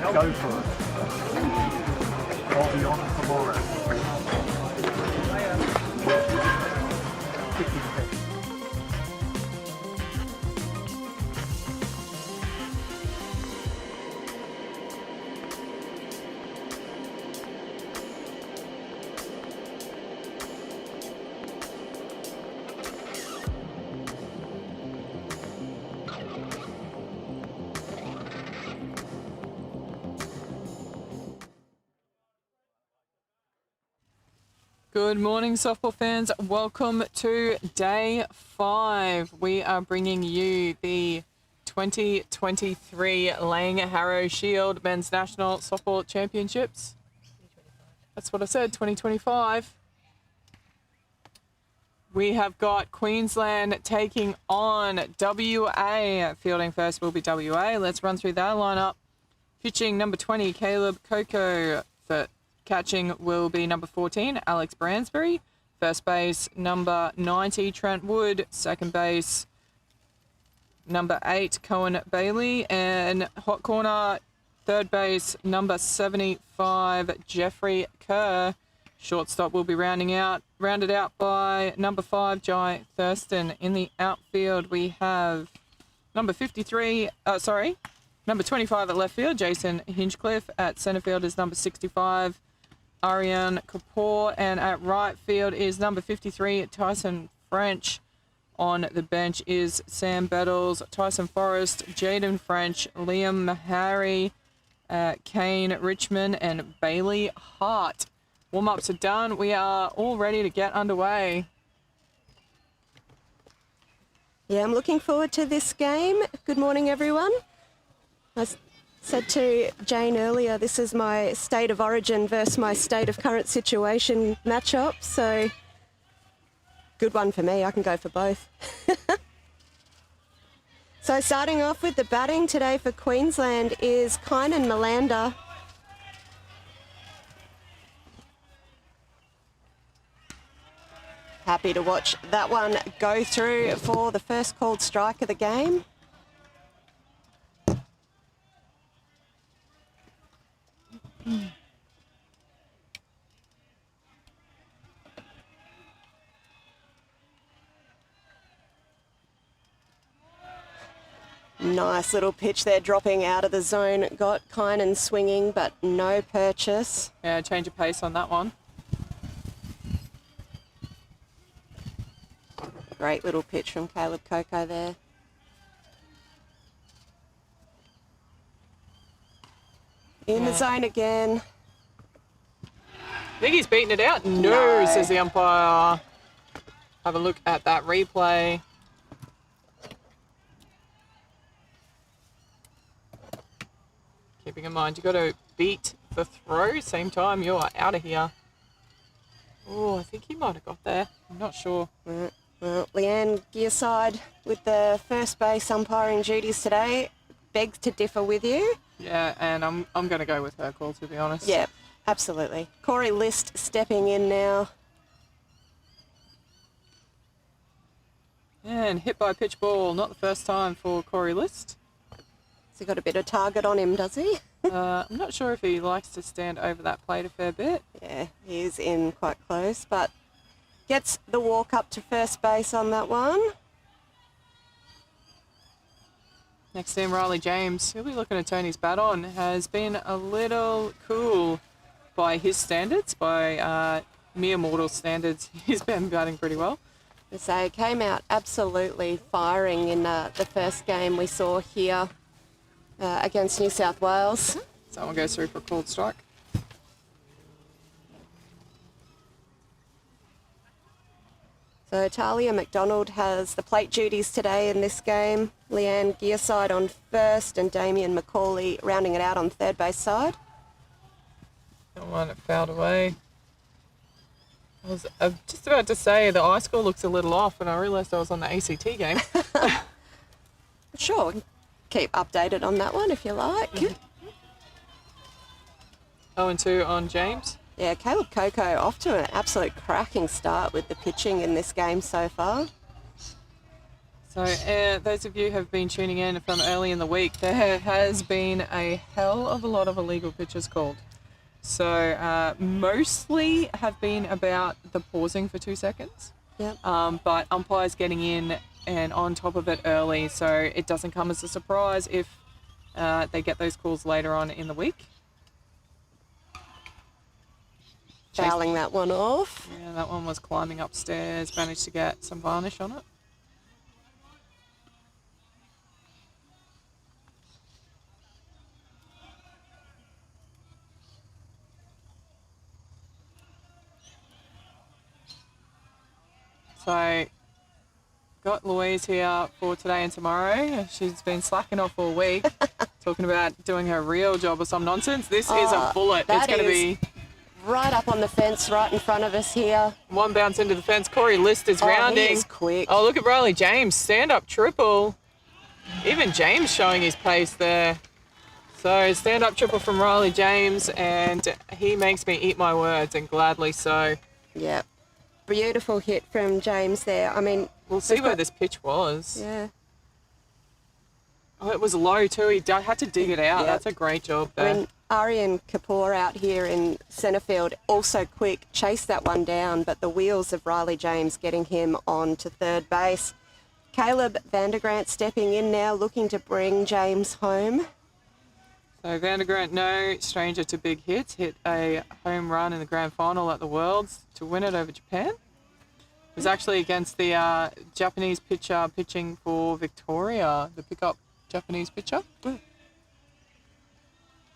Go for it. I'll be on tomorrow. Good morning, softball fans. Welcome to day 5. We are bringing you the 2023 Laing Harrow Shield Men's National Softball Championships. That's what I said, 2025. We have got Queensland taking on WA. Fielding first will be WA. Let's run through that lineup. Pitching number 20, Caleb Coco. Catching will be number 14, Alex Bransbury. First base, number 90, Trent Wood. Second base, number 8, Cohen Bailey. And hot corner, third base, number 75, Jeffrey Kerr. Shortstop will be rounded out by number 5, Jai Thurston. In the outfield, we have number 25 at left field, Jason Hinchcliffe. At center field is number 65, Ariane Kapoor, and at right field is number 53, Tyson French. On the bench is Sam Bettles, Tyson Forrest, Jaden French, Liam Mahari, Kane Richmond, and Bailey Hart. Warm-ups are done. We are all ready to get underway. Yeah, I'm looking forward to this game. Good morning, everyone. I said to Jane earlier, this is my state of origin versus my state of current situation matchup, so good one for me. I can go for both. So starting off with the batting today for Queensland is Kynan Melander. Happy to watch that one go through for the first called strike of the game. Nice little pitch there, dropping out of the zone. Got Kynan swinging, but no purchase. Yeah, change of pace on that one. Great little pitch from Caleb Coco there. In the zone again. I think he's beaten it out. No, says the umpire. Have a look at that replay. Keeping in mind, you've got to beat the throw. Same time, you're out of here. Oh, I think he might have got there. I'm not sure. Well, Leanne Gearside with the first base umpiring duties today. Begs to differ with you. Yeah, and I'm going to go with her call, to be honest. Yeah, absolutely. Corey List stepping in now. And hit by a pitch ball. Not the first time for Corey List. Has he got a bit of target on him, does he? I'm not sure if he likes to stand over that plate a fair bit. Yeah, he is in quite close, but gets the walk up to first base on that one. Next in, Riley James. He'll be looking to turn his bat on. Has been a little cool by his standards, by mere mortal standards. He's been batting pretty well. So came out absolutely firing in the first game we saw here against New South Wales. Someone goes through for a called strike. So Talia McDonald has the plate duties today in this game. Leanne Gearside on first and Damien McCauley rounding it out on third base side. That one fouled away. I was just about to say the eye score looks a little off, and I realised I was on the ACT game. Sure, keep updated on that one if you like. 0-2 on James. Yeah, Caleb Coco off to an absolute cracking start with the pitching in this game so far. So those of you who have been tuning in from early in the week, there has been a hell of a lot of illegal pitches called. So mostly have been about the pausing for 2 seconds. Yep. But umpires getting in and on top of it early, so it doesn't come as a surprise if they get those calls later on in the week. Fouling that one off. Yeah, that one was climbing upstairs, managed to get some varnish on it. So, got Louise here for today and tomorrow. She's been slacking off all week, talking about doing her real job or some nonsense. This is a bullet. It's going to be right up on the fence, right in front of us here. one bounce into the fence. Corey List is rounding. He is quick. Oh, look at Riley James, stand-up triple. Even James showing his pace there. So, stand-up triple from Riley James, and he makes me eat my words, and gladly so. Yeah. Beautiful hit from James there. I mean, We'll see where this pitch was. yeah. Oh, it was low too. He had to dig it out. Yep. That's a great job there. I mean, Aryan Kapoor out here in centre field, also quick, chased that one down, but the wheels of Riley James getting him on to third base. Caleb Vandergrant stepping in now, looking to bring James home. So Vandergrant, no stranger to big hits, hit a home run in the grand final at the Worlds to win it over Japan. It was actually against the Japanese pitcher pitching for Victoria, the pickup Japanese pitcher. There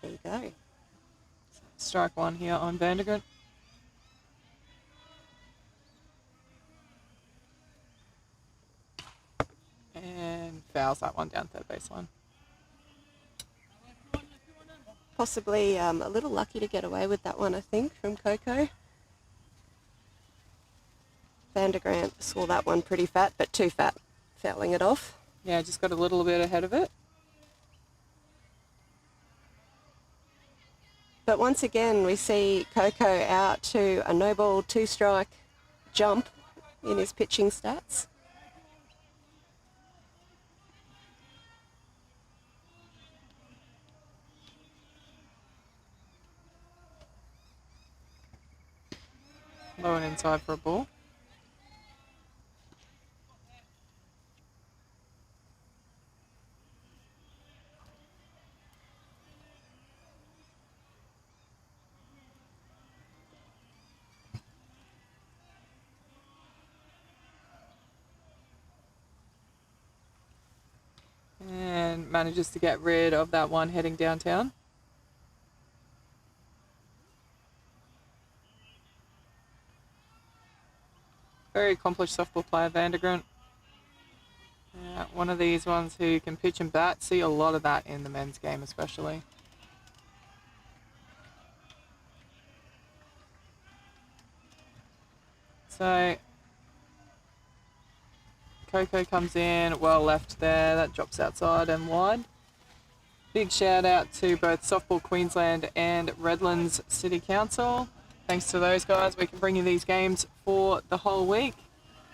you go. Strike one here on Vandergrant. And fouls that one down third baseline. Possibly a little lucky to get away with that one, I think, from Coco. Vandergrant saw that one pretty fat, but too fat, fouling it off. Yeah, just got a little bit ahead of it. But once again, we see Coco out to a no ball, two strike jump in his pitching stats. Low and inside for a ball. And manages to get rid of that one heading downtown. Very accomplished softball player, Vandergrant. Yeah, one of these ones who can pitch and bat. See a lot of that in the men's game especially. So, Coco comes in, well left there, that drops outside and wide. Big shout out to both Softball Queensland and Redlands City Council. Thanks to those guys, we can bring you these games for the whole week.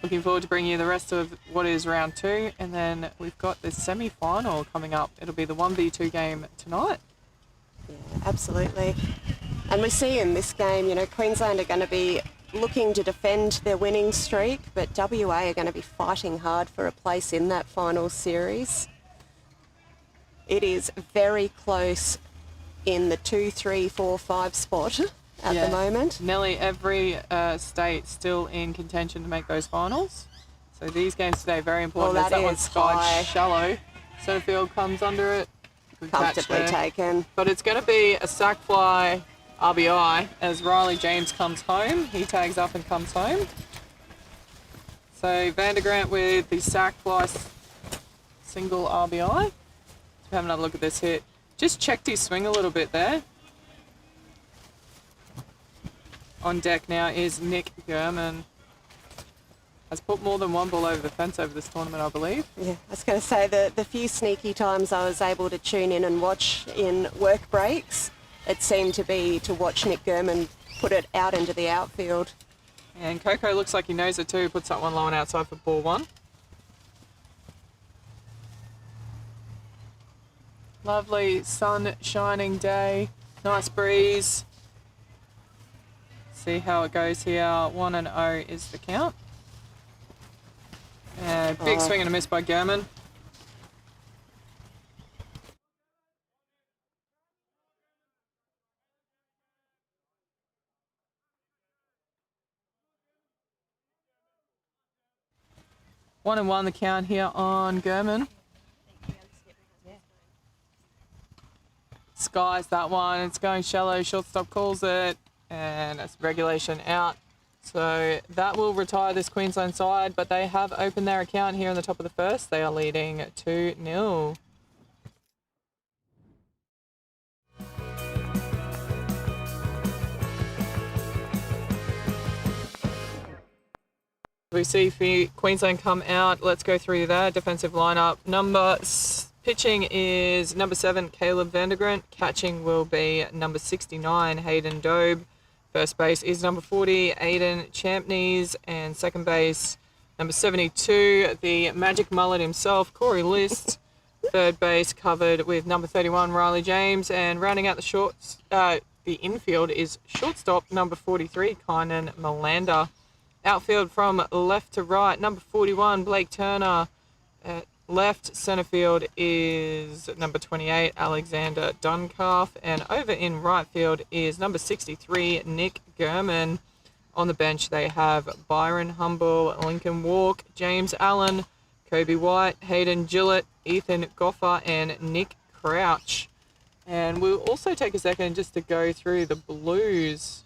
Looking forward to bringing you the rest of what is round 2, and then we've got the semi-final coming up. It'll be the 1v2 game tonight. Yeah, absolutely. And we see in this game, you know, Queensland are going to be looking to defend their winning streak, but WA are going to be fighting hard for a place in that final series. It is very close in the 2, 3, 4, 5 spot at the moment. Nearly every state still in contention to make those finals. So these games today very important. Well, As that one's is skied high. shallow. Centerfield comes under it. Good catch Comfortably there. taken. But it's going to be a sac fly RBI as Riley James comes home. He tags up and comes home. So Vandergrant with the sac fly single RBI. Let's have another look at this hit. Just checked his swing a little bit there. On deck now is Nick Gurman. Has put more than one ball over the fence over this tournament, I believe. Yeah, I was going to say the few sneaky times I was able to tune in and watch in work breaks, it seemed to be to watch Nick Gurman put it out into the outfield. And Coco looks like he knows it too. Puts that one low and outside for ball 1. Lovely sun shining day. Nice breeze. See how it goes here. 1-0 is the count. Big swing and a miss by Gurman. One and one the count here on Gurman. Skies that one. It's going shallow. Shortstop calls it. And it's regulation out. So that will retire this Queensland side, but they have opened their account here in the top of the first. They are leading 2-0. We see Queensland come out. Let's go through their defensive lineup. Pitching is number 7, Caleb Vandergrant. Catching will be number 69, Hayden Dobe. First base is number 40, Aiden Champneys. And second base, number 72, the magic mullet himself, Corey List. Third base covered with number 31, Riley James. And rounding out the infield is shortstop, number 43, Kynan Melander. Outfield from left to right, number 41, Blake Turner. At left center field is number 28, Alexander Duncalf. And over in right field is number 63, Nick Gurman. On the bench, they have Byron Humble, Lincoln Walk, James Allen, Kobe White, Hayden Gillett, Ethan Goffer, and Nick Crouch. And we'll also take a second just to go through the Blues.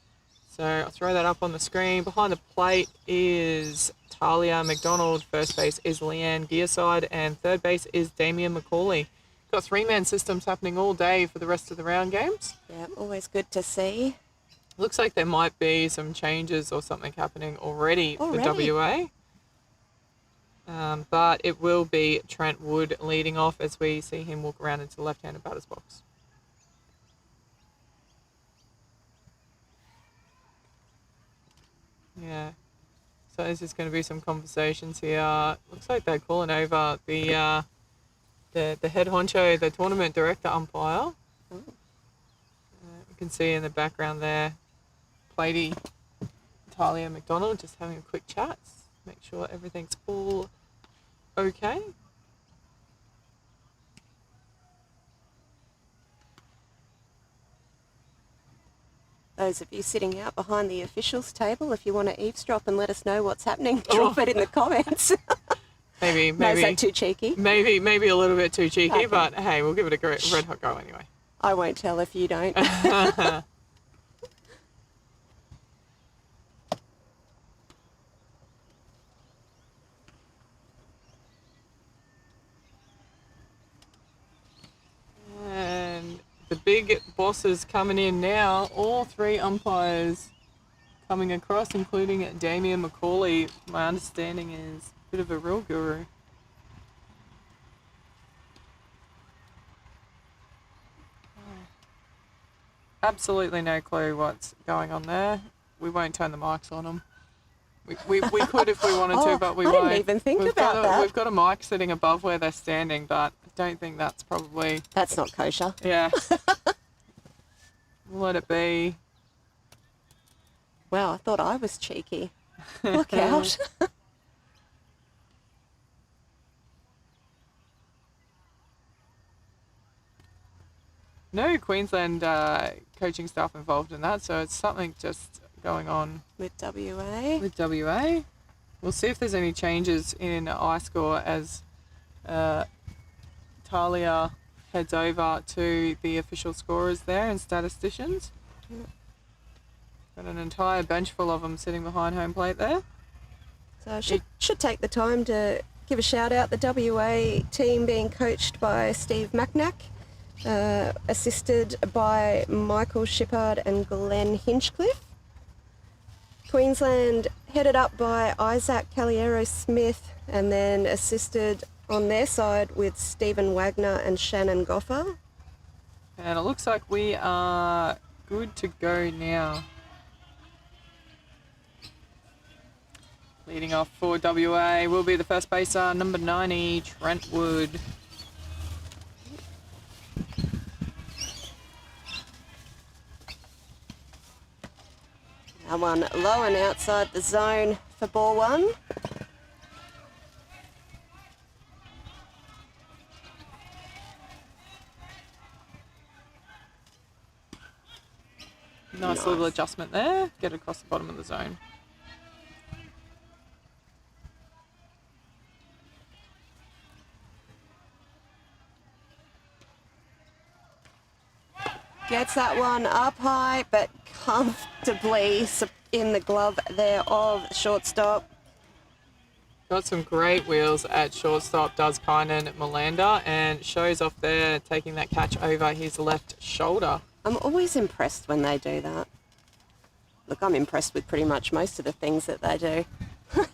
So I'll throw that up on the screen. Behind the plate is Talia McDonald. First base is Leanne Gearside. And third base is Damian McCauley. Got three-man systems happening all day for the rest of the round games. Yeah, always good to see. Looks like there might be some changes or something happening already. For WA. But it will be Trent Wood leading off as we see him walk around into the left-handed batter's box. Yeah, so there's just going to be some conversations here. Looks like they're calling over the head honcho, the tournament director umpire. You can see in the background there, Platey, Talia McDonald, just having a quick chat. Make sure everything's all okay. Those of you sitting out behind the officials table, if you want to eavesdrop and let us know what's happening, drop it in the comments. Maybe. No, is that too cheeky? Maybe a little bit too cheeky, okay. But hey, we'll give it a red hot go anyway. I won't tell if you don't. And the big bosses coming in now. All three umpires coming across, including Damian McCauley. My understanding is a bit of a real guru. Absolutely no clue what's going on there. We won't turn the mics on them. We could if we wanted to, but we won't. I didn't even think about that. We've got a mic sitting above where they're standing, but I don't think that's probably... That's not kosher. Yeah. We'll let it be. Wow, I thought I was cheeky. Look out. No Queensland coaching staff involved in that, so it's something just going on with WA. With WA. We'll see if there's any changes in I-score as Talia heads over to the official scorers there and statisticians. Got an entire bench full of them sitting behind home plate there. So I should take the time to give a shout out the WA team being coached by Steve Macnack, assisted by Michael Shippard and Glenn Hinchcliffe. Queensland headed up by Isaac Caliero-Smith and then assisted on their side with Stephen Wagner and Shannon Goffer. And it looks like we are good to go now. Leading off for WA will be the first baser, number 90, Trent Wood. That one low and outside the zone for ball one. Nice little adjustment there. Get across the bottom of the zone. Gets that one up high, but comfortably in the glove there of shortstop. Got some great wheels at shortstop, does Kynan Melander, and shows off there, taking that catch over his left shoulder. I'm always impressed when they do that. Look, I'm impressed with pretty much most of the things that they do.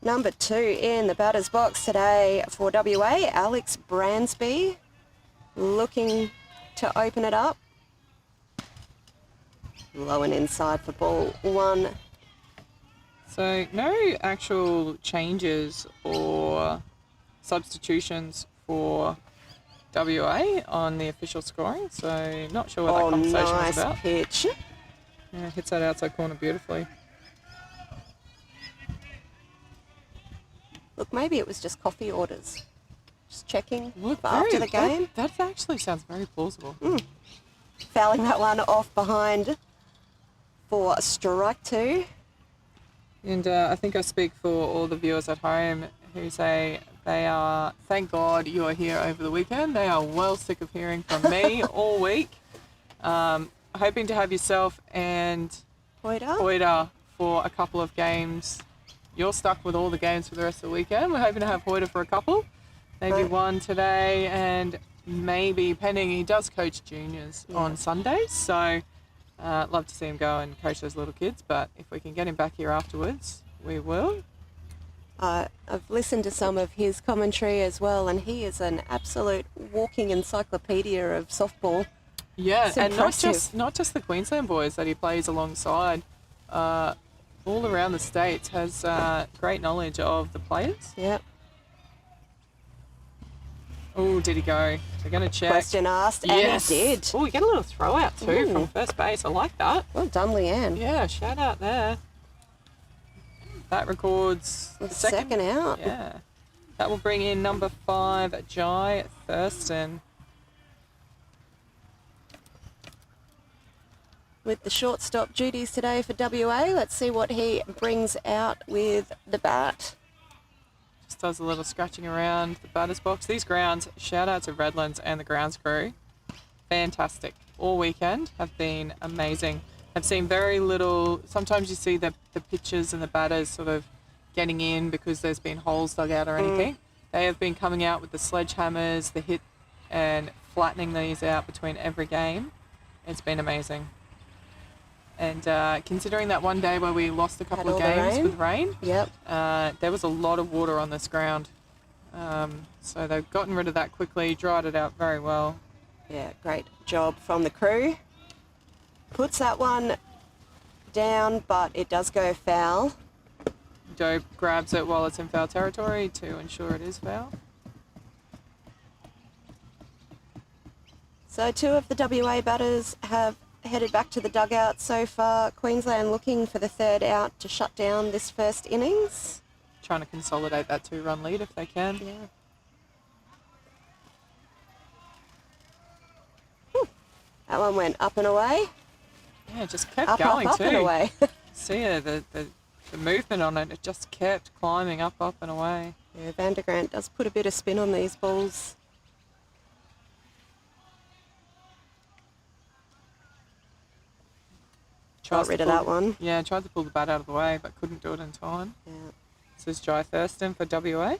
Number 2 in the batter's box today for WA, Alex Bransby, looking to open it up. Low and inside for ball one. So no actual changes or substitutions for WA on the official scoring, so not sure what that conversation was about. Nice pitch. Yeah, hits that outside corner beautifully. Look, maybe it was just coffee orders. Just checking Look, for after the game. That actually sounds very plausible. Fouling that one off behind for strike 2. And I think I speak for all the viewers at home who say they are, thank God you are here over the weekend. They are well sick of hearing from me all week. Hoping to have yourself and Hoyter for a couple of games. You're stuck with all the games for the rest of the weekend. We're hoping to have Hoyter for a couple. Maybe one today, and maybe, pending, he does coach juniors on Sundays. So love to see him go and coach those little kids, but if we can get him back here afterwards, we will. I've listened to some of his commentary as well, and he is an absolute walking encyclopedia of softball. Yeah, It's and impressive. not just the Queensland boys that he plays alongside. All around the states has great knowledge of the players. Yep. Oh, did he go? We're going to check. Question asked, Yes. and he did. Oh, we get a little throw out too Ooh. from first base. I like that. Well done, Leanne. Yeah, shout out there. That records The second out. Yeah. That will bring in number 5, Jai Thurston. With the shortstop duties today for WA, let's see what he brings out with the bat. Just does a little scratching around the batter's box. These grounds, shout out to Redlands and the grounds crew. Fantastic. All weekend have been amazing. I've seen very little, sometimes you see the pitchers and the batters sort of getting in because there's been holes dug out or anything. They have been coming out with the sledgehammers, the hit, and flattening these out between every game. It's been amazing. And considering that one day where we lost a couple of games with rain, Yep. there was a lot of water on this ground. So they've gotten rid of that quickly, dried it out very well. Yeah, great job from the crew. Puts that one down, but it does go foul. Dope grabs it while it's in foul territory to ensure it is foul. So 2 of the WA batters have headed back to the dugout so far. Queensland looking for the 3rd out to shut down this first innings. Trying to consolidate that 2-run lead if they can. Yeah. Whew. That one went up and away. Yeah, it just kept Up, going up, up too. and away. See the movement on it, it just kept climbing up and away. Yeah, Vandergrant does put a bit of spin on these balls. Got rid of that one. Yeah, tried to pull the bat out of the way, but couldn't do it in time. Yeah. This is Jai Thurston for WA.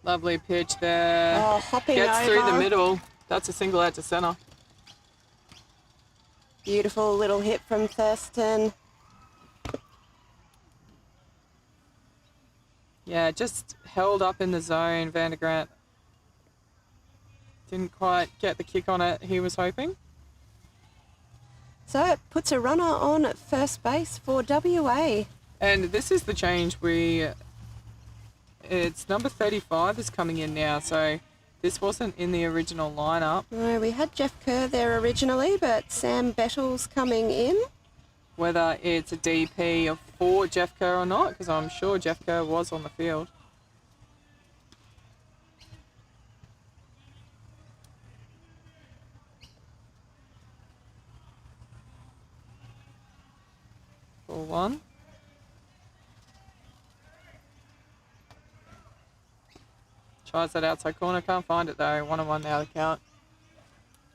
Lovely pitch there. Oh, hopping Gets over. through the middle. That's a single out to centre. Beautiful little hit from Thurston. Yeah, just held up in the zone, Vandergrant. Didn't quite get the kick on it he was hoping. So it puts a runner on at first base for WA. And this is the change it's number 35 is coming in now, so this wasn't in the original lineup. No, we had Jeff Kerr there originally, but Sam Bettles coming in. Whether it's a DP for Jeff Kerr or not, because I'm sure Jeff Kerr was on the field. For one. Tries that outside corner, can't find it though. 1-on-1 now the count.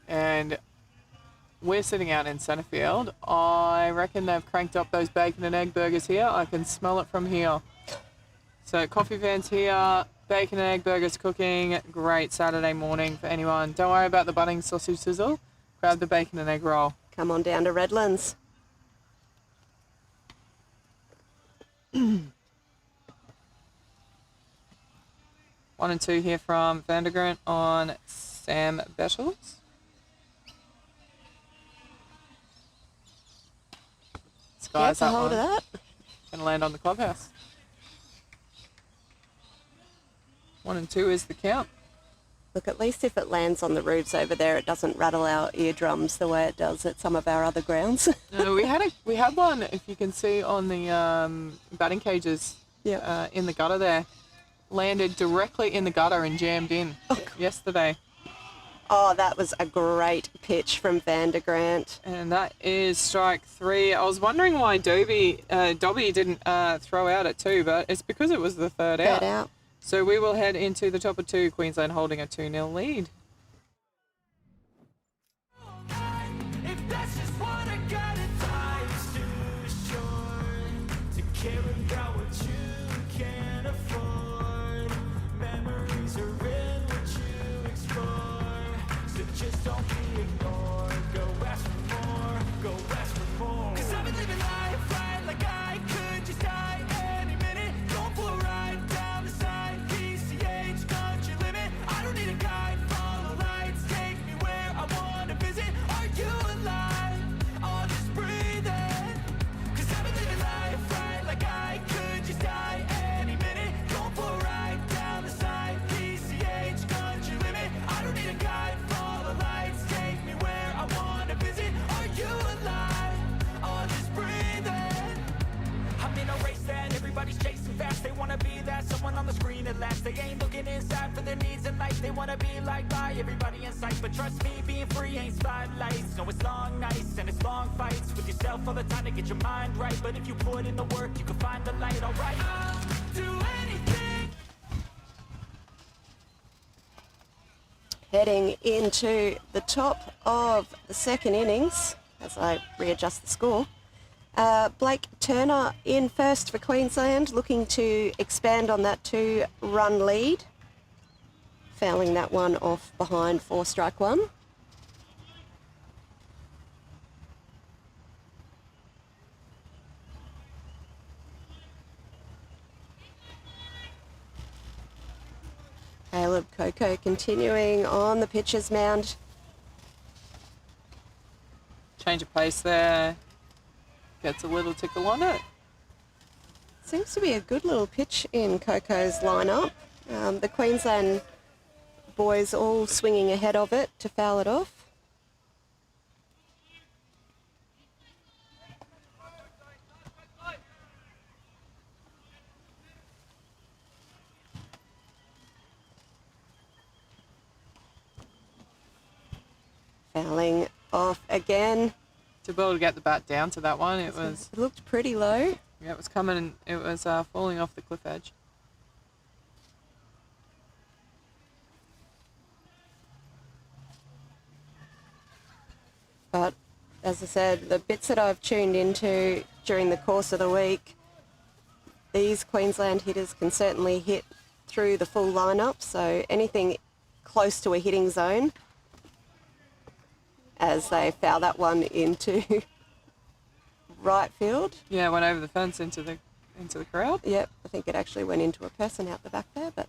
And we're sitting out in centre field. I reckon they've cranked up those bacon and egg burgers here. I can smell it from here. So coffee van's here, bacon and egg burgers cooking. Great Saturday morning for anyone. Don't worry about the Bunnings sausage sizzle. Grab the bacon and egg roll. Come on down to Redlands. 1 and 2 here from Vandergrant on Sam Bettles. Skies Get a that hold one. of that. Going to land on the clubhouse. 1 and 2 is the count. Look, at least if it lands on the roofs over there, it doesn't rattle our eardrums the way it does at some of our other grounds. No, we had one, if you can see, on the batting cages. Yep. In the gutter there. Landed directly in the gutter and jammed in yesterday. Oh, that was a great pitch from Vandergrant. And that is strike 3. I was wondering why Dobby didn't throw out at 2, but it's because it was the third out. So we will head into the top of 2, Queensland holding a 2-0 lead. They ain't looking inside for their needs in life. They wanna be like by everybody in sight. But trust me, being free ain't spotlights. No, it's long nights and it's long fights with yourself all the time to get your mind right. But if you put in the work, you can find the light. Alright, I'll do anything. Heading into the top of the second innings, as I readjust the score. Blake Turner in first for Queensland, looking to expand on that 2-run lead. Fouling that one off behind for strike 1. Caleb Coco continuing on the pitcher's mound. Change of pace there. Gets a little tickle on it. Seems to be a good little pitch in Coco's lineup. The Queensland boys all swinging ahead of it to foul it off. Fouling off again. To be able to get the bat down to that one, it looked pretty low. Yeah, it was coming. It was falling off the cliff edge. But as I said, the bits that I've tuned into during the course of the week, these Queensland hitters can certainly hit through the full lineup. So anything close to a hitting zone, as they foul that one into right field. Yeah, went over the fence into the crowd. Yep, I think it actually went into a person out the back there, but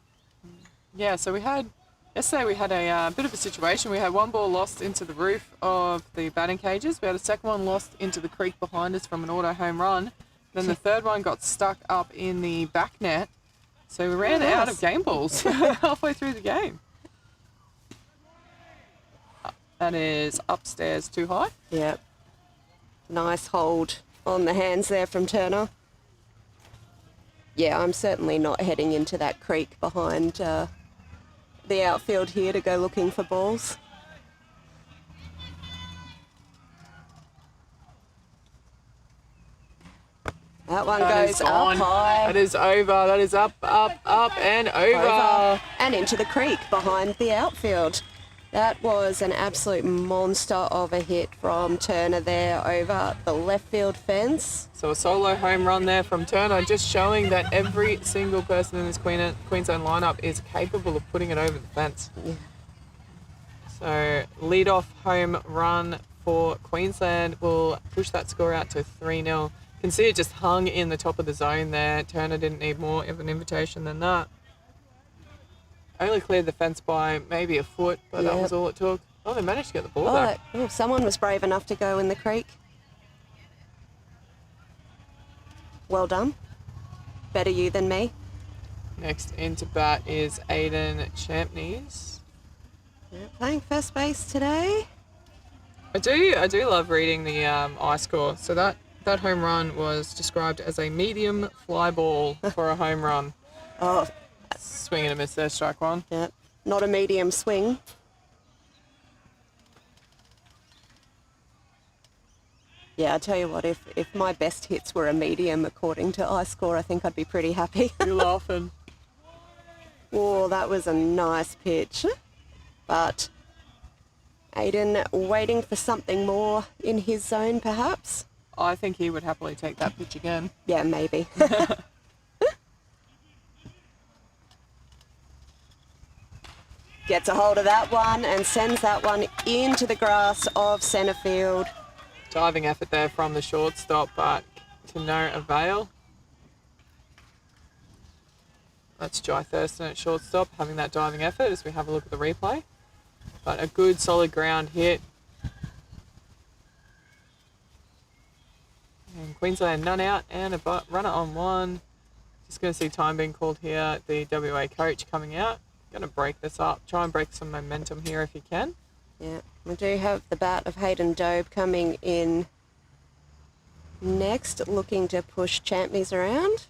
yeah. So we had Yesterday we had a bit of a situation. We had one ball lost into the roof of the batting cages. We had a second one lost into the creek behind us from an auto home run. Then the third one got stuck up in the back net. So we ran out of game balls halfway through the game. That is upstairs too high. Yep. Nice hold on the hands there from Turner. Yeah, I'm certainly not heading into that creek behind the outfield here to go looking for balls. That one goes up high. That is over. That is up, and over. And into the creek behind the outfield. That was an absolute monster of a hit from Turner there over the left field fence. So a solo home run there from Turner, just showing that every single person in this Queensland lineup is capable of putting it over the fence. Yeah. So lead-off home run for Queensland will push that score out to 3-0. You can see it just hung in the top of the zone there. Turner didn't need more of an invitation than that. Only cleared the fence by maybe a foot, but that was all it took. Oh, they managed to get the ball back. Someone was brave enough to go in the creek. Well done. Better you than me. Next into bat is Aiden Champneys. Yeah, playing first base today. I do love reading the I score. So that home run was described as a medium fly ball for a home run. Oh, Swing and a miss there, strike one. yeah, not a medium swing. Yeah, I tell you what, if my best hits were a medium according to iScore, I think I'd be pretty happy. You're laughing. Oh, that was a nice pitch. But Aiden waiting for something more in his zone, perhaps? I think he would happily take that pitch again. Yeah, maybe. Gets a hold of that one and sends that one into the grass of centre field. Diving effort there from the shortstop, but to no avail. That's Jai Thurston at shortstop having that diving effort as we have a look at the replay. But a good solid ground hit. And Queensland none out and a runner on one. Just going to see time being called here. The WA coach coming out. Going to break this up. Try and break some momentum here if you can. Yeah, we do have the bat of Hayden Dobe coming in next, looking to push Champneys around.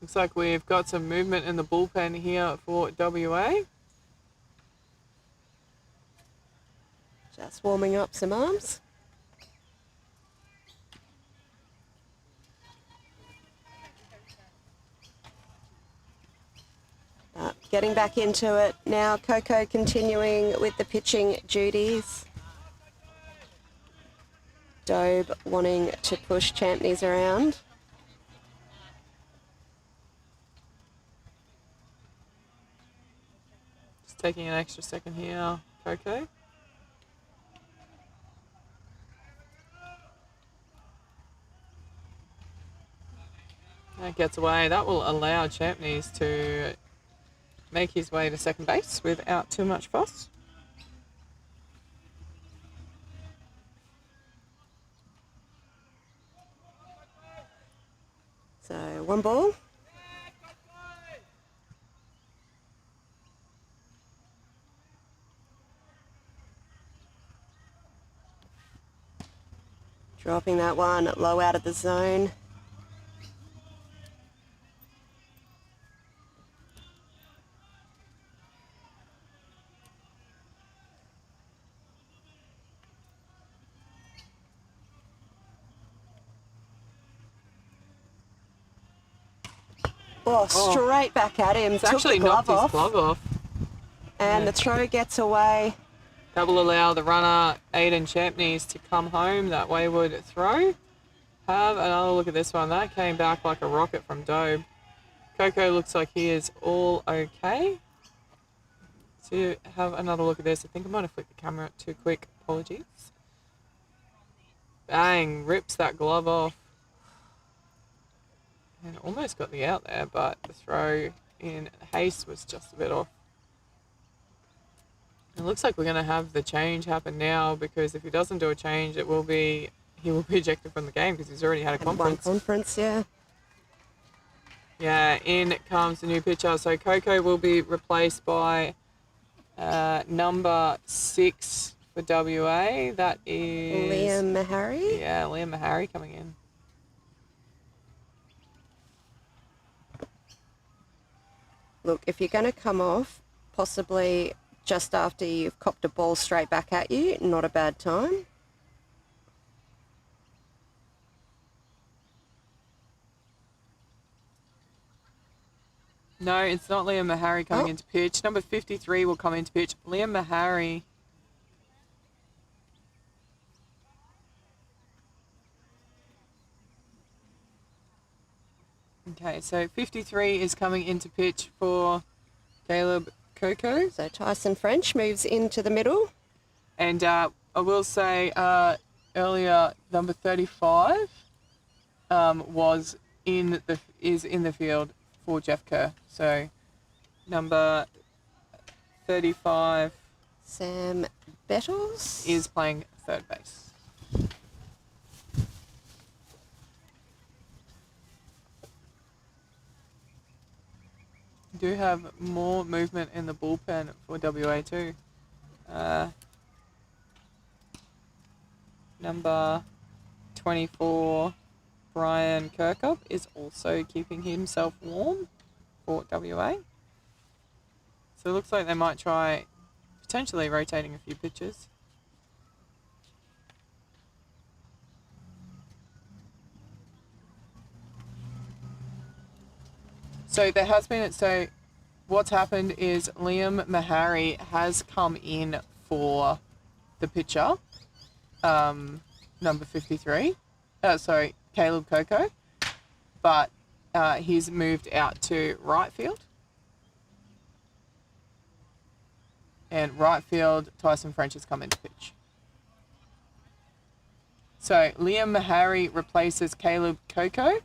Looks like we've got some movement in the bullpen here for WA. Just warming up some arms. Getting back into it now. Coco continuing with the pitching duties. Dobe wanting to push Champneys around. Just taking an extra second here, Coco. That gets away. That will allow Champneys to make his way to second base without too much fuss. So 1 ball. Dropping that one low out of the zone. Oh, straight back at him. It's Took actually the glove knocked off, his glove off. and the throw gets away. That will allow the runner, Aiden Champneys, to come home. That wayward throw. Have another look at this one. That came back like a rocket from Dobe. Coco looks like he is all okay. So have another look at this. I think I might have flicked the camera too quick. Apologies. Bang, rips that glove off. And almost got the out there, but the throw in haste was just a bit off. It looks like we're going to have the change happen now, because if he doesn't do a change, he will be ejected from the game because he's already had a conference. One conference, yeah. Yeah, in comes the new pitcher. So Coco will be replaced by number 6 for WA. That is Liam Mahari. Yeah, Liam Mahari coming in. Look, if you're going to come off, possibly just after you've copped a ball straight back at you, not a bad time. No, it's not Liam Mahari coming into pitch. Number 53 will come into pitch. Liam Mahari. Okay, so 53 is coming into pitch for Caleb Coco. So Tyson French moves into the middle. And I will say earlier, number 35 is in the field for Jeff Kerr. So number 35 Sam Bettles is playing third base. Do have more movement in the bullpen for WA too. Number 24, Brian Kirkup, is also keeping himself warm for WA. So it looks like they might try potentially rotating a few pitches. So there has been, so what's happened is Liam Mahari has come in for the pitcher, number 53, Caleb Coco, but he's moved out to right field. And right field, Tyson French has come into pitch. So Liam Mahari replaces Caleb Coco.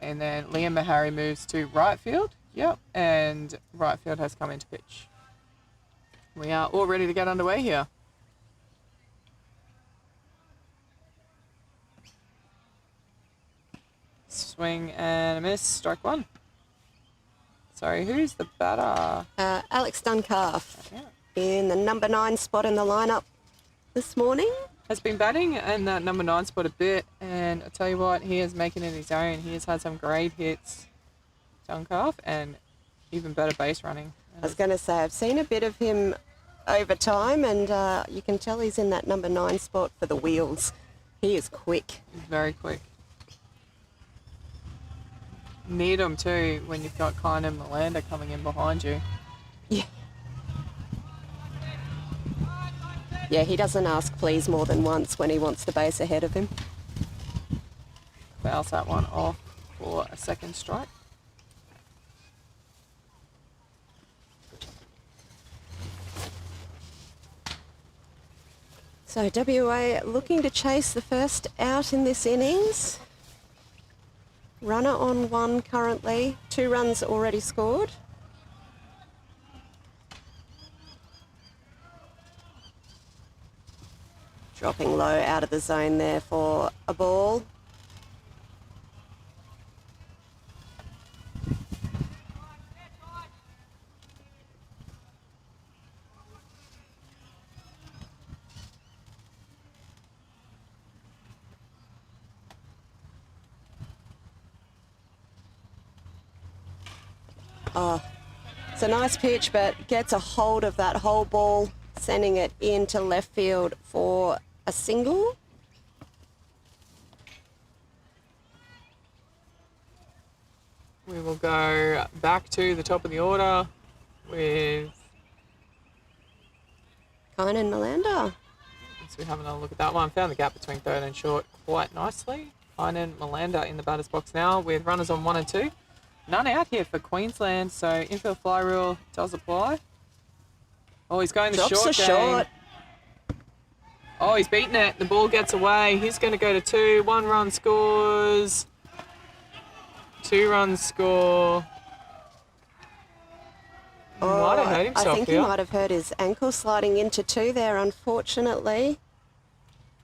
And then Liam Mahari moves to right field. Yep. And right field has come into pitch. We are all ready to get underway here. Swing and a miss. Strike one. Sorry, who's the batter? Alex Duncalf Yeah. in the number 9 spot in the lineup this morning. Has been batting in that number 9 spot a bit, and I tell you what, he is making it his own. He has had some great hits, Duncalf, and even better base running. I was going to say, I've seen a bit of him over time, and you can tell he's in that number 9 spot for the wheels. He is quick. He's very quick. Need him too when you've got Kine and Melanda coming in behind you. Yeah. Yeah, he doesn't ask please more than once when he wants the base ahead of him. Bounce that one off for a second strike. So WA looking to chase the first out in this innings. Runner on 1 currently, 2 runs already scored. Dropping low out of the zone there for a ball. Oh, it's a nice pitch, but gets a hold of that whole ball, sending it into left field for a single. We will go back to the top of the order with... Kine and Melanda. So we're having a look at that one. Found the gap between third and short quite nicely. Kine and Melanda in the batter's box now with runners on 1 and 2. None out here for Queensland, so infield fly rule does apply. Oh, he's going the Drops short a game. short. Oh, he's beaten it. The ball gets away. He's going to go to 2. 1 run scores. 2-run score. Might have hurt himself I think here. he might have hurt his ankle sliding into 2 there, unfortunately.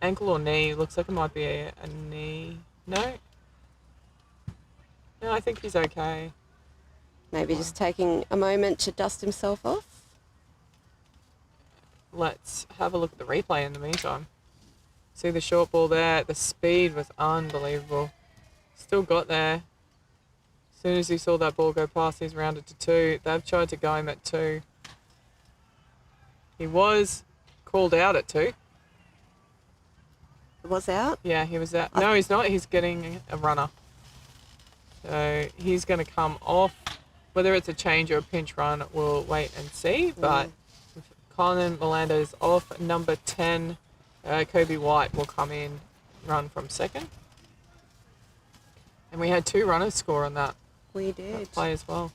Ankle or knee? Looks like it might be a knee. No? No, I think he's okay. Maybe just taking a moment to dust himself off. Let's have a look at the replay in the meantime. See the short ball there. The speed was unbelievable. Still got there. As soon as he saw that ball go past, he's rounded to 2. They've tried to go him at 2. He was called out at 2. Was out? Yeah, he was out. No, he's not. He's getting a runner. So he's going to come off. Whether it's a change or a pinch run, we'll wait and see. But Colin Melander's off. Number 10, Kobe White will come in, run from second. And we had 2 runners score on that. We did. Play as well.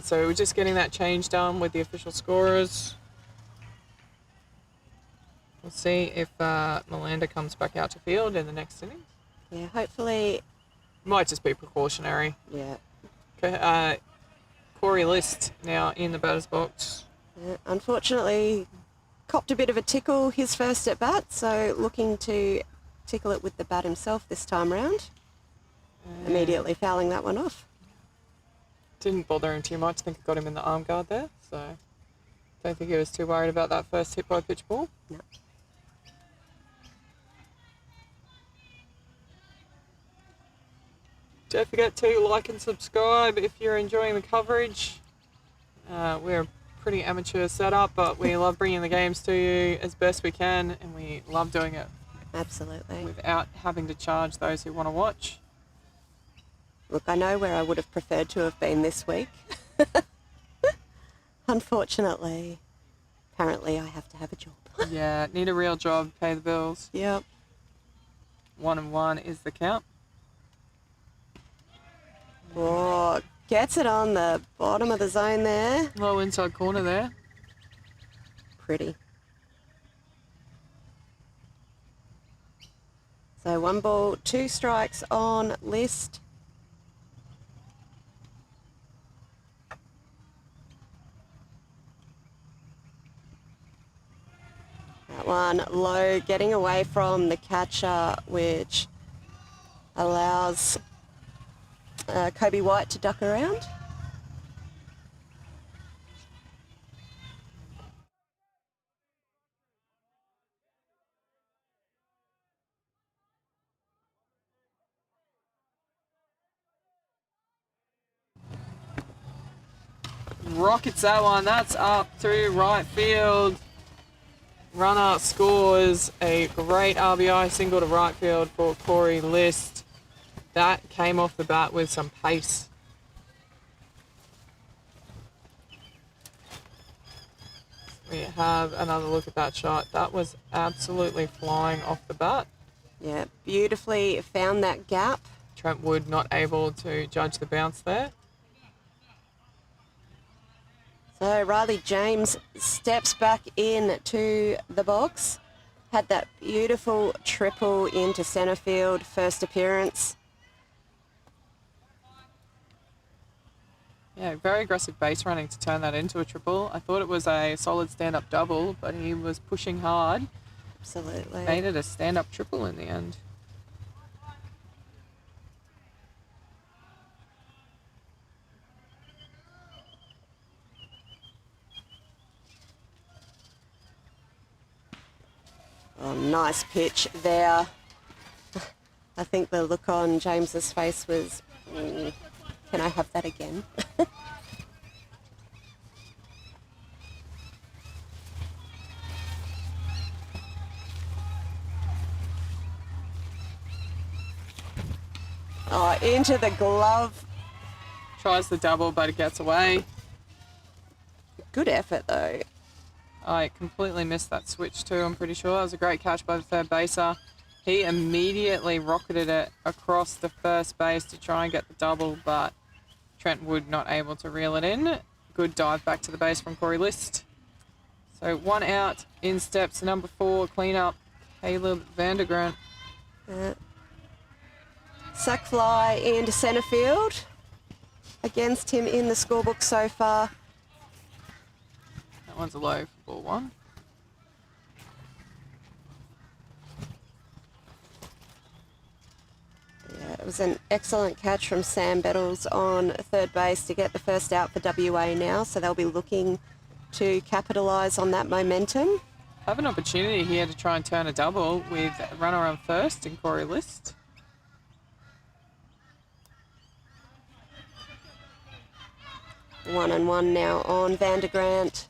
So we're just getting that change done with the official scorers. We'll see if Melander comes back out to field in the next inning. Yeah, hopefully. Might just be precautionary. Yeah. Corey List now in the batter's box. Yeah, unfortunately, copped a bit of a tickle his first at bat, so looking to tickle it with the bat himself this time round. Immediately fouling that one off. Didn't bother him too much. I think it got him in the arm guard there, so don't think he was too worried about that first hit by pitch ball. No. Don't forget to like and subscribe if you're enjoying the coverage. We're a pretty amateur setup, but we love bringing the games to you as best we can, and we love doing it Absolutely. without having to charge those who want to watch. Look, I know where I would have preferred to have been this week. Unfortunately, apparently I have to have a job. Yeah, need a real job, pay the bills. Yep. 1-1 is the count. Oh, gets it on the bottom of the zone there. Low inside corner there. Pretty. So 1 ball, 2 strikes on List. That one low, getting away from the catcher, which allows Kobe White to duck around. Rockets that one. That's up to right field. Runner scores a great RBI single to right field for Corey List. That came off the bat with some pace. We have another look at that shot. That was absolutely flying off the bat. Yeah, beautifully found that gap. Trent Wood not able to judge the bounce there. So Riley James steps back in to the box. Had that beautiful triple into centre field, first appearance. Yeah, very aggressive base running to turn that into a triple. I thought it was a solid stand-up double, but he was pushing hard. Absolutely. Made it a stand-up triple in the end. Oh, nice pitch there. I think the look on James's face was, can I have that again? Oh, into the glove. Tries the double, but it gets away. Good effort though. I completely missed that switch too, I'm pretty sure. It was a great catch by the third baser. He immediately rocketed it across the first base to try and get the double, but Trent Wood not able to reel it in. Good dive back to the base from Corey List. So 1 out, in steps number 4, clean up, Caleb Vandergrant. Sack fly into centre field. Against him in the scorebook so far. That one's a low for ball 1. Yeah, it was an excellent catch from Sam Bettles on third base to get the first out for WA now, so they'll be looking to capitalise on that momentum. Have an opportunity here to try and turn a double with a runner on first in Corey List. One and one now on Vandergrant.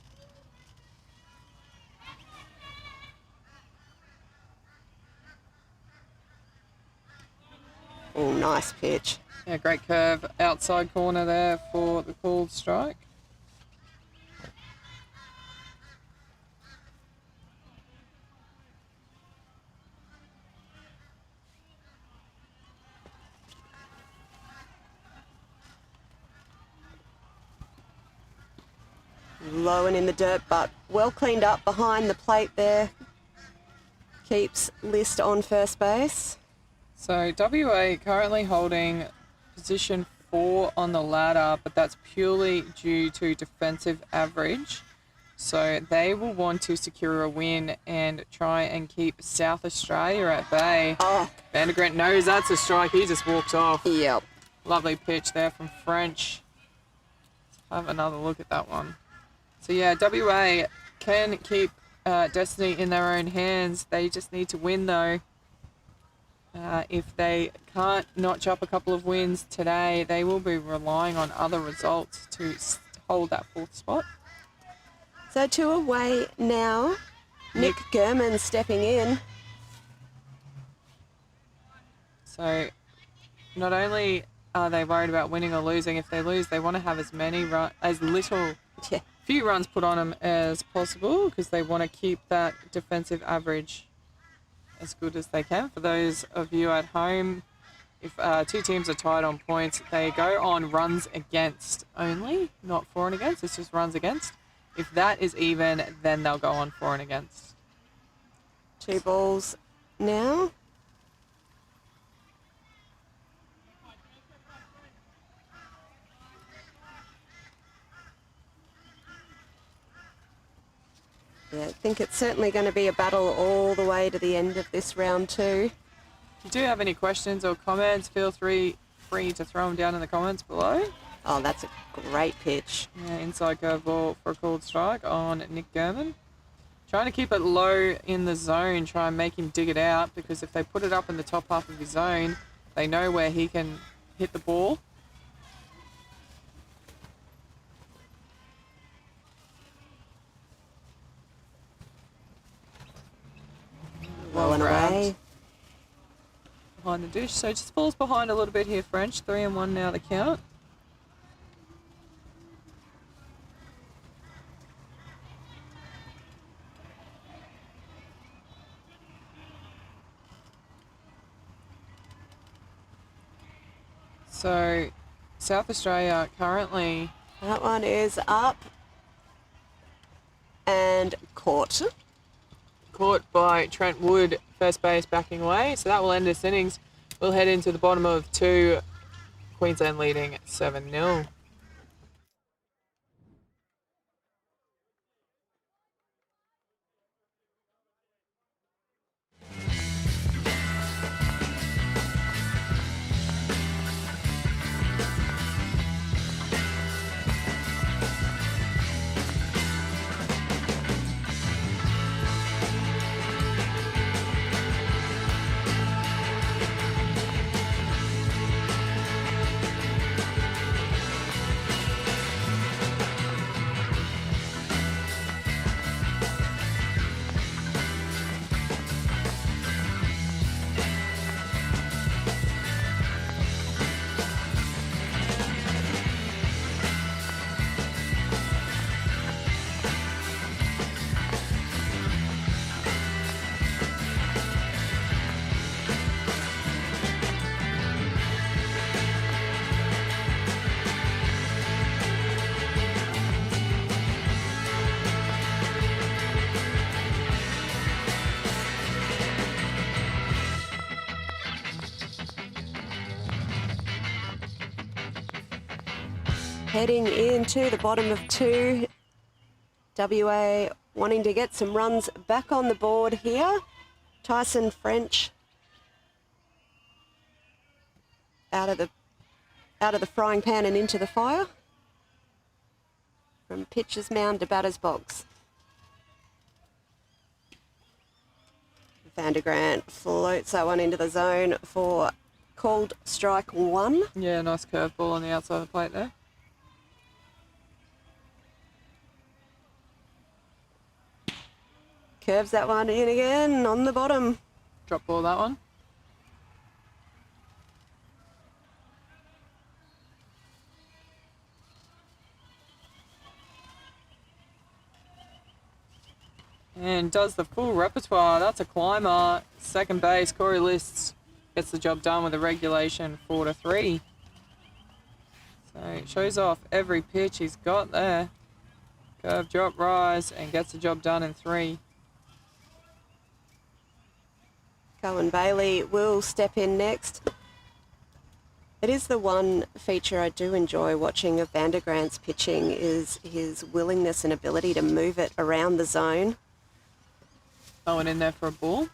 Oh, nice pitch. Yeah, great curve outside corner there for the called strike. Low and in the dirt, but well cleaned up behind the plate there. Keeps List on first base. So WA currently holding position 4 on the ladder, but that's purely due to defensive average. So they will want to secure a win and try and keep South Australia at bay. Oh. Vandergrant knows that's a strike. He just walks off. Yep. Lovely pitch there from French. Let's have another look at that one. So yeah, WA can keep destiny in their own hands. They just need to win though. If they can't notch up a couple of wins today, they will be relying on other results to hold that 4th spot. So 2 away now. Nick Gurman stepping in. So not only are they worried about winning or losing, if they lose, they want to have few runs put on them as possible because they want to keep that defensive average as good as they can. For those of you at home, if 2 teams are tied on points, they go on runs against only, not for and against. It's just runs against. If that is even, then they'll go on for and against. 2 balls now. Yeah, I think it's certainly going to be a battle all the way to the end of this round 2. If you do have any questions or comments, feel free to throw them down in the comments below. Oh, that's a great pitch. Yeah, inside curveball for a called strike on Nick Gurman. Trying to keep it low in the zone, try and make him dig it out, because if they put it up in the top half of his zone, they know where he can hit the ball. Low and away. Behind the dish. So just falls behind a little bit here, French. 3-1 now the count. So South Australia currently... That one is up and caught. Caught by Trent Wood, first base backing away. So that will end this innings. We'll head into the bottom of 2. Queensland leading 7-0. heading into the bottom of 2. WA wanting to get some runs back on the board here. Tyson French out of the frying pan and into the fire. From pitcher's mound to batter's box. Vandergrant floats that one into the zone for called strike 1. Yeah, nice curveball on the outside of the plate there. Curves that one in again on the bottom. Drop ball that one. And does the full repertoire. That's a climber. Second base, Corey Lists gets the job done with a regulation 4-3. So it shows off every pitch he's got there. Curve, drop, rise, and gets the job done in 3. Cohen Bailey will step in next. It is the one feature I do enjoy watching of Vandergrant's pitching is his willingness and ability to move it around the zone. Going in there for a ball.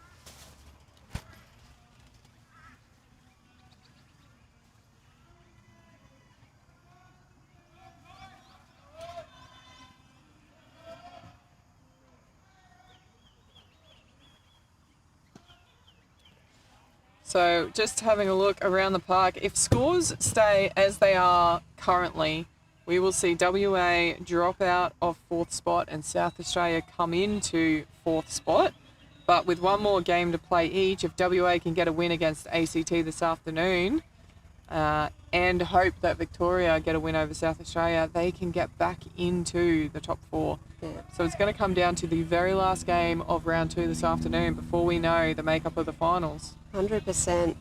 So just having a look around the park, if scores stay as they are currently, we will see WA drop out of 4th spot and South Australia come into 4th spot. But with one more game to play each, if WA can get a win against ACT this afternoon and hope that Victoria get a win over South Australia, they can get back into the top 4. Yeah. So it's going to come down to the very last game of round 2 this afternoon before we know the makeup of the finals. 100%. It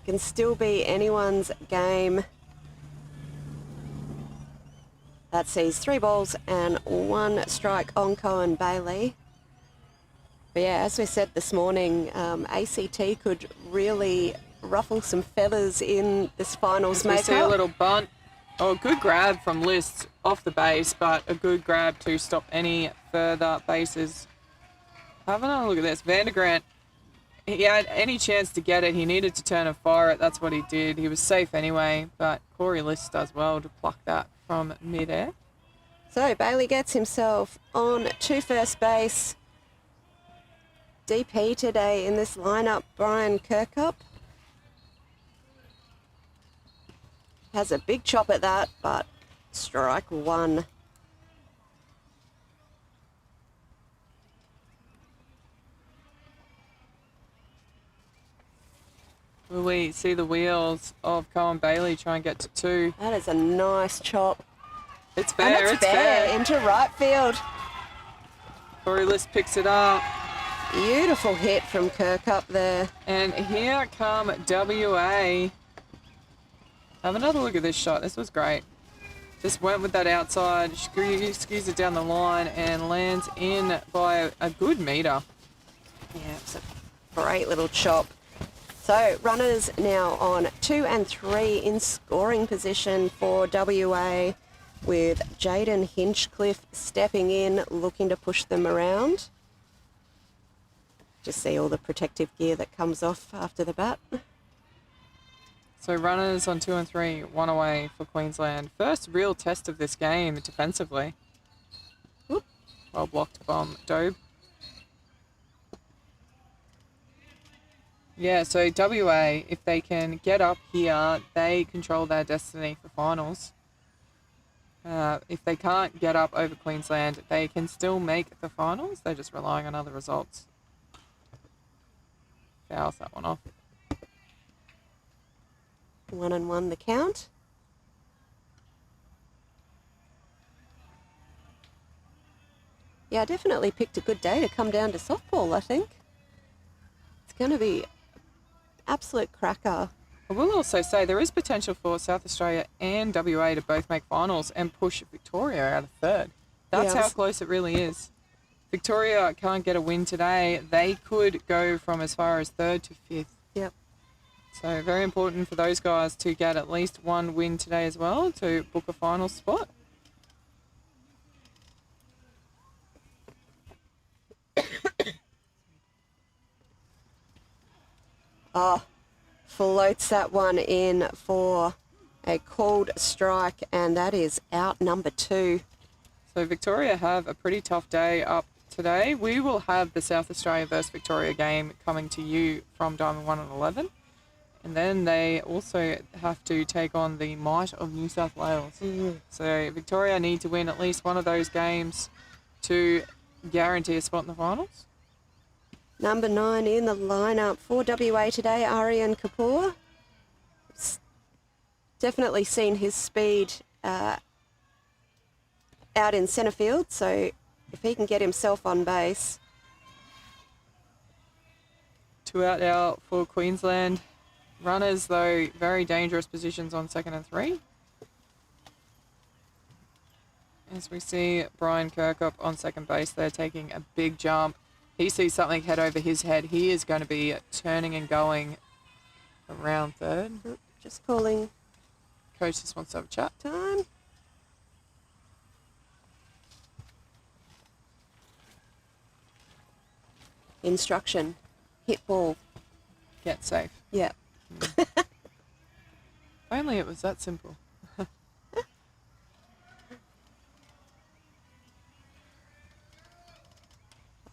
can still be anyone's game. That sees 3 balls and 1 strike on Cohen Bailey. But yeah, as we said this morning, ACT could really ruffle some feathers in this finals makeup. We see a little bunt. Oh, good grab from Lists off the base, but a good grab to stop any further bases. Have another look at this. Vandergrant, he had any chance to get it. He needed to turn and fire it. That's what he did. He was safe anyway, but Corey Lists does well to pluck that from mid-air. So Bailey gets himself on to first base. DP today in this lineup, Brian Kirkup. Has a big chop at that, but strike 1. Will we see the wheels of Cohen Bailey try and get to 2? That is a nice chop. It's And fair, it's fair into right field. Corey List picks it up. Beautiful hit from Kirkup there. And here come WA. Have another look at this shot. This was great. Just went with that outside, skews it down the line and lands in by a good meter. Yeah, it's a great little chop. So runners now on 2 and 3 in scoring position for WA, with Jaden Hinchcliffe stepping in, looking to push them around. Just see all the protective gear that comes off after the bat. So runners on 2 and 3, 1 away for Queensland. First real test of this game defensively. Whoop. Well blocked from Dobe. Yeah, so WA, if they can get up here, they control their destiny for finals. If they can't get up over Queensland, they can still make the finals. They're just relying on other results. Fouls that one off. 1-1 the count. Yeah, I definitely picked a good day to come down to softball, I think. It's going to be absolute cracker. I will also say there is potential for South Australia and WA to both make finals and push Victoria out of 3rd. That's how close it really is. Victoria can't get a win today. They could go from as far as 3rd to 5th. Yep. So very important for those guys to get at least one win today as well to book a final spot. Oh, floats that one in for a called strike, and that is out number 2. So Victoria have a pretty tough day up today. We will have the South Australia versus Victoria game coming to you from Diamond 1 and 11. And then they also have to take on the might of New South Wales. So Victoria need to win at least one of those games to guarantee a spot in the finals. Number 9 in the lineup for WA today, Aryan Kapoor. Definitely seen his speed out in centre field, so if he can get himself on base. 2 out now for Queensland. Runners, though, very dangerous positions on 2nd and 3. As we see Brian Kirkup on second base, they're taking a big jump. He sees something head over his head. He is going to be turning and going around third. Just calling Coach just wants to have a chat. time. Instruction. Hit ball. Get safe. Yeah. If only it was that simple.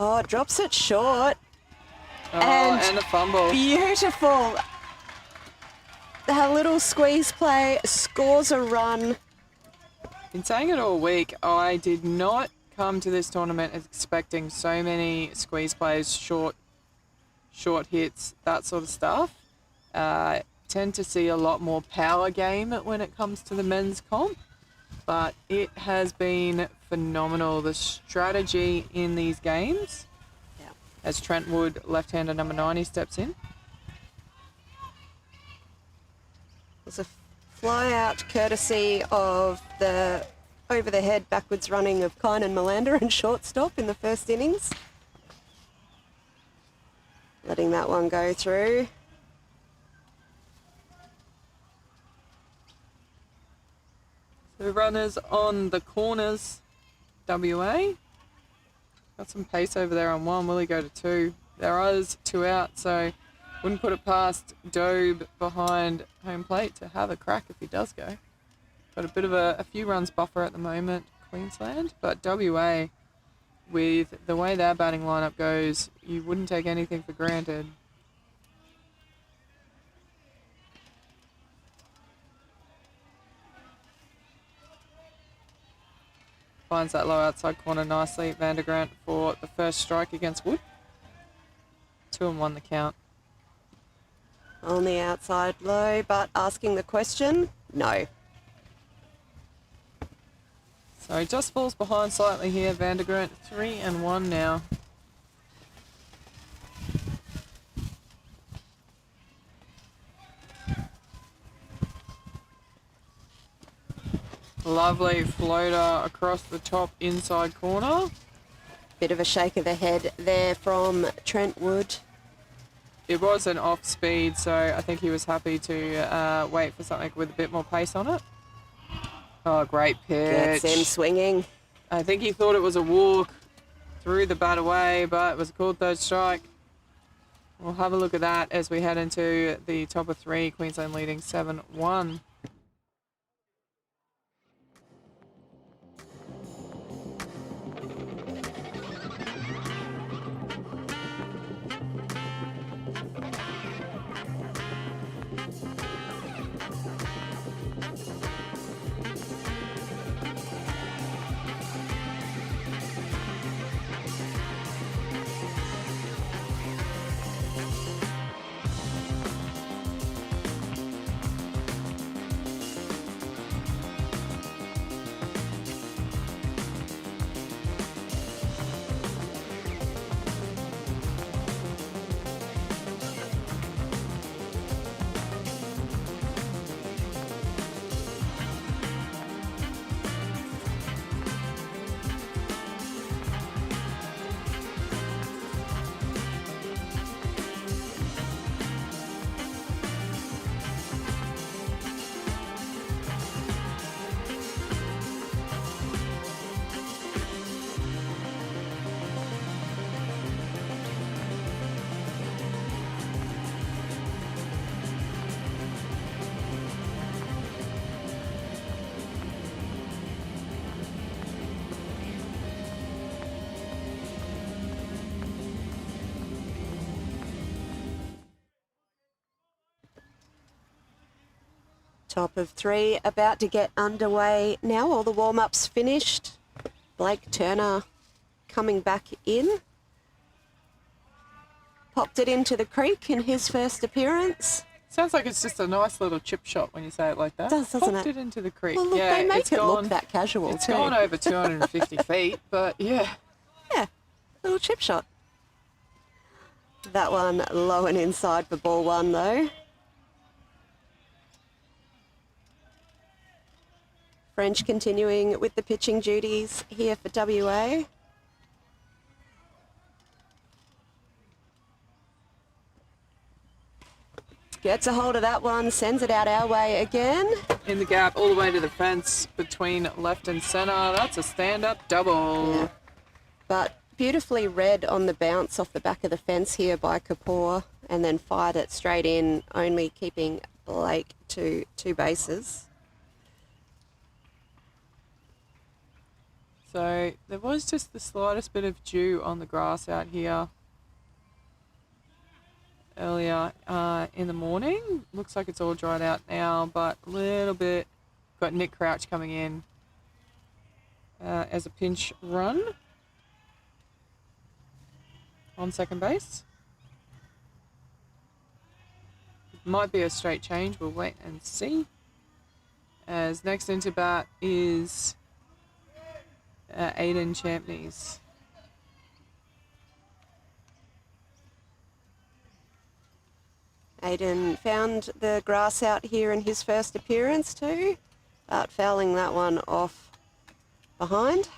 Oh, drops it short. Oh, And and a fumble. Beautiful. That little squeeze play scores a run. Been saying it all week. I did not come to this tournament expecting so many squeeze plays, short hits, that sort of stuff. Tend to see a lot more power game when it comes to the men's comp, but it has been phenomenal. The strategy in these games, as Trent Wood, left-hander number 90, steps in. There's a fly out courtesy of the over the head backwards running of Kynan Melander and shortstop in the first innings. Letting that one go through. The runners on the corners, WA. Got some pace over there on 1. Will he go to 2? There is 2 out, so wouldn't put it past Dobe behind home plate to have a crack if he does go. Got a bit of a few runs buffer at the moment, Queensland, but WA, with the way their batting lineup goes, you wouldn't take anything for granted. Finds that low outside corner nicely. Vandergrant for the first strike against Wood. 2 and 1 the count. On the outside low, but asking the question, no. So he just falls behind slightly here. Vandergrant 3 and 1 now. Lovely floater across the top inside corner. Bit of a shake of the head there from Trent Wood. It was an off speed, so I think he was happy to wait for something with a bit more pace on it. Oh, great pitch. Gets him swinging. I think he thought it was a walk, threw the bat away, but it was a called third strike. We'll have a look at that as we head into the top of 3. Queensland leading 7-1. Top of 3 about to get underway now. All the warm-ups finished. Blake Turner coming back in. Popped it into the creek in his first appearance. Sounds like it's just a nice little chip shot when you say it like that. Does, doesn't Popped it? it into the creek. Well, look, yeah, they make it's it gone, look that casual It's too. gone over 250 feet, but yeah. Yeah, little chip shot. That one low and inside for ball 1 though. French continuing with the pitching duties here for WA. Gets a hold of that one, sends it out our way again. In the gap, all the way to the fence between left and centre. That's a stand-up double. Yeah. But beautifully read on the bounce off the back of the fence here by Kapoor, and then fired it straight in, only keeping Blake to 2 bases. So there was just the slightest bit of dew on the grass out here earlier in the morning. Looks like it's all dried out now, but a little bit. Got Nick Crouch coming in as a pinch run on second base. It might be a straight change. We'll wait and see. As next into bat is Aiden Champneys. Aiden found the grass out here in his first appearance too, but fouling that one off behind.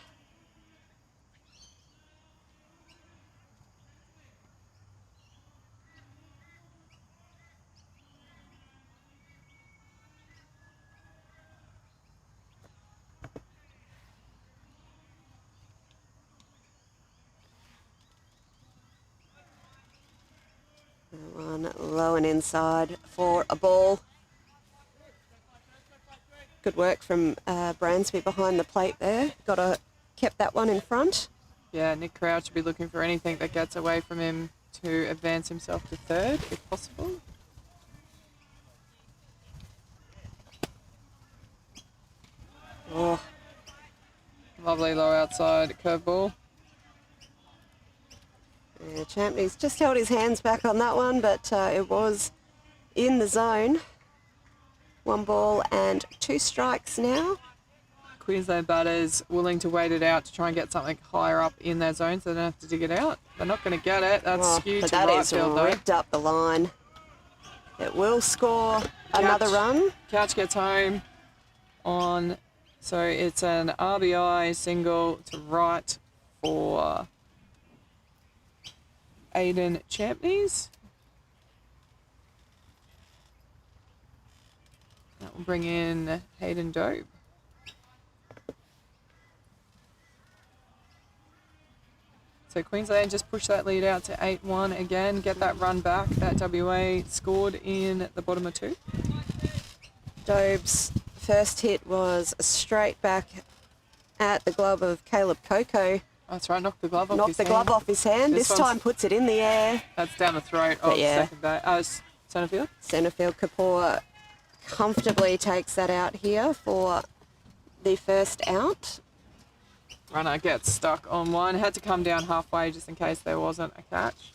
One low and inside for a ball. Good work from Bransby behind the plate there. Kept that one in front. Yeah, Nick Crouch should be looking for anything that gets away from him to advance himself to third, if possible. Oh, Lovely low outside curveball. yeah, Champney's just held his hands back on that one, but it was in the zone. 1 ball and 2 strikes now. Queensland batters willing to wait it out to try and get something higher up in their zone so they don't have to dig it out. They're not going to get it. That's skewed but to that right is field though. ripped up the line. It will score another run. Couch gets home on, so it's an RBI single to right for Aiden Champneys. That will bring in Hayden Dobe. So Queensland just push that lead out to 8-1 again, get that run back that WA scored in the bottom of 2. Dobe's first hit was a straight back at the glove of Caleb Coco. That's right, knocked the glove off Knocked his the hand. glove off his hand. This time puts it in the air. That's down the throat of second base. Centre field. Centre field Kapoor comfortably takes that out here for the first out. Runner gets stuck on one. Had to come down halfway just in case there wasn't a catch.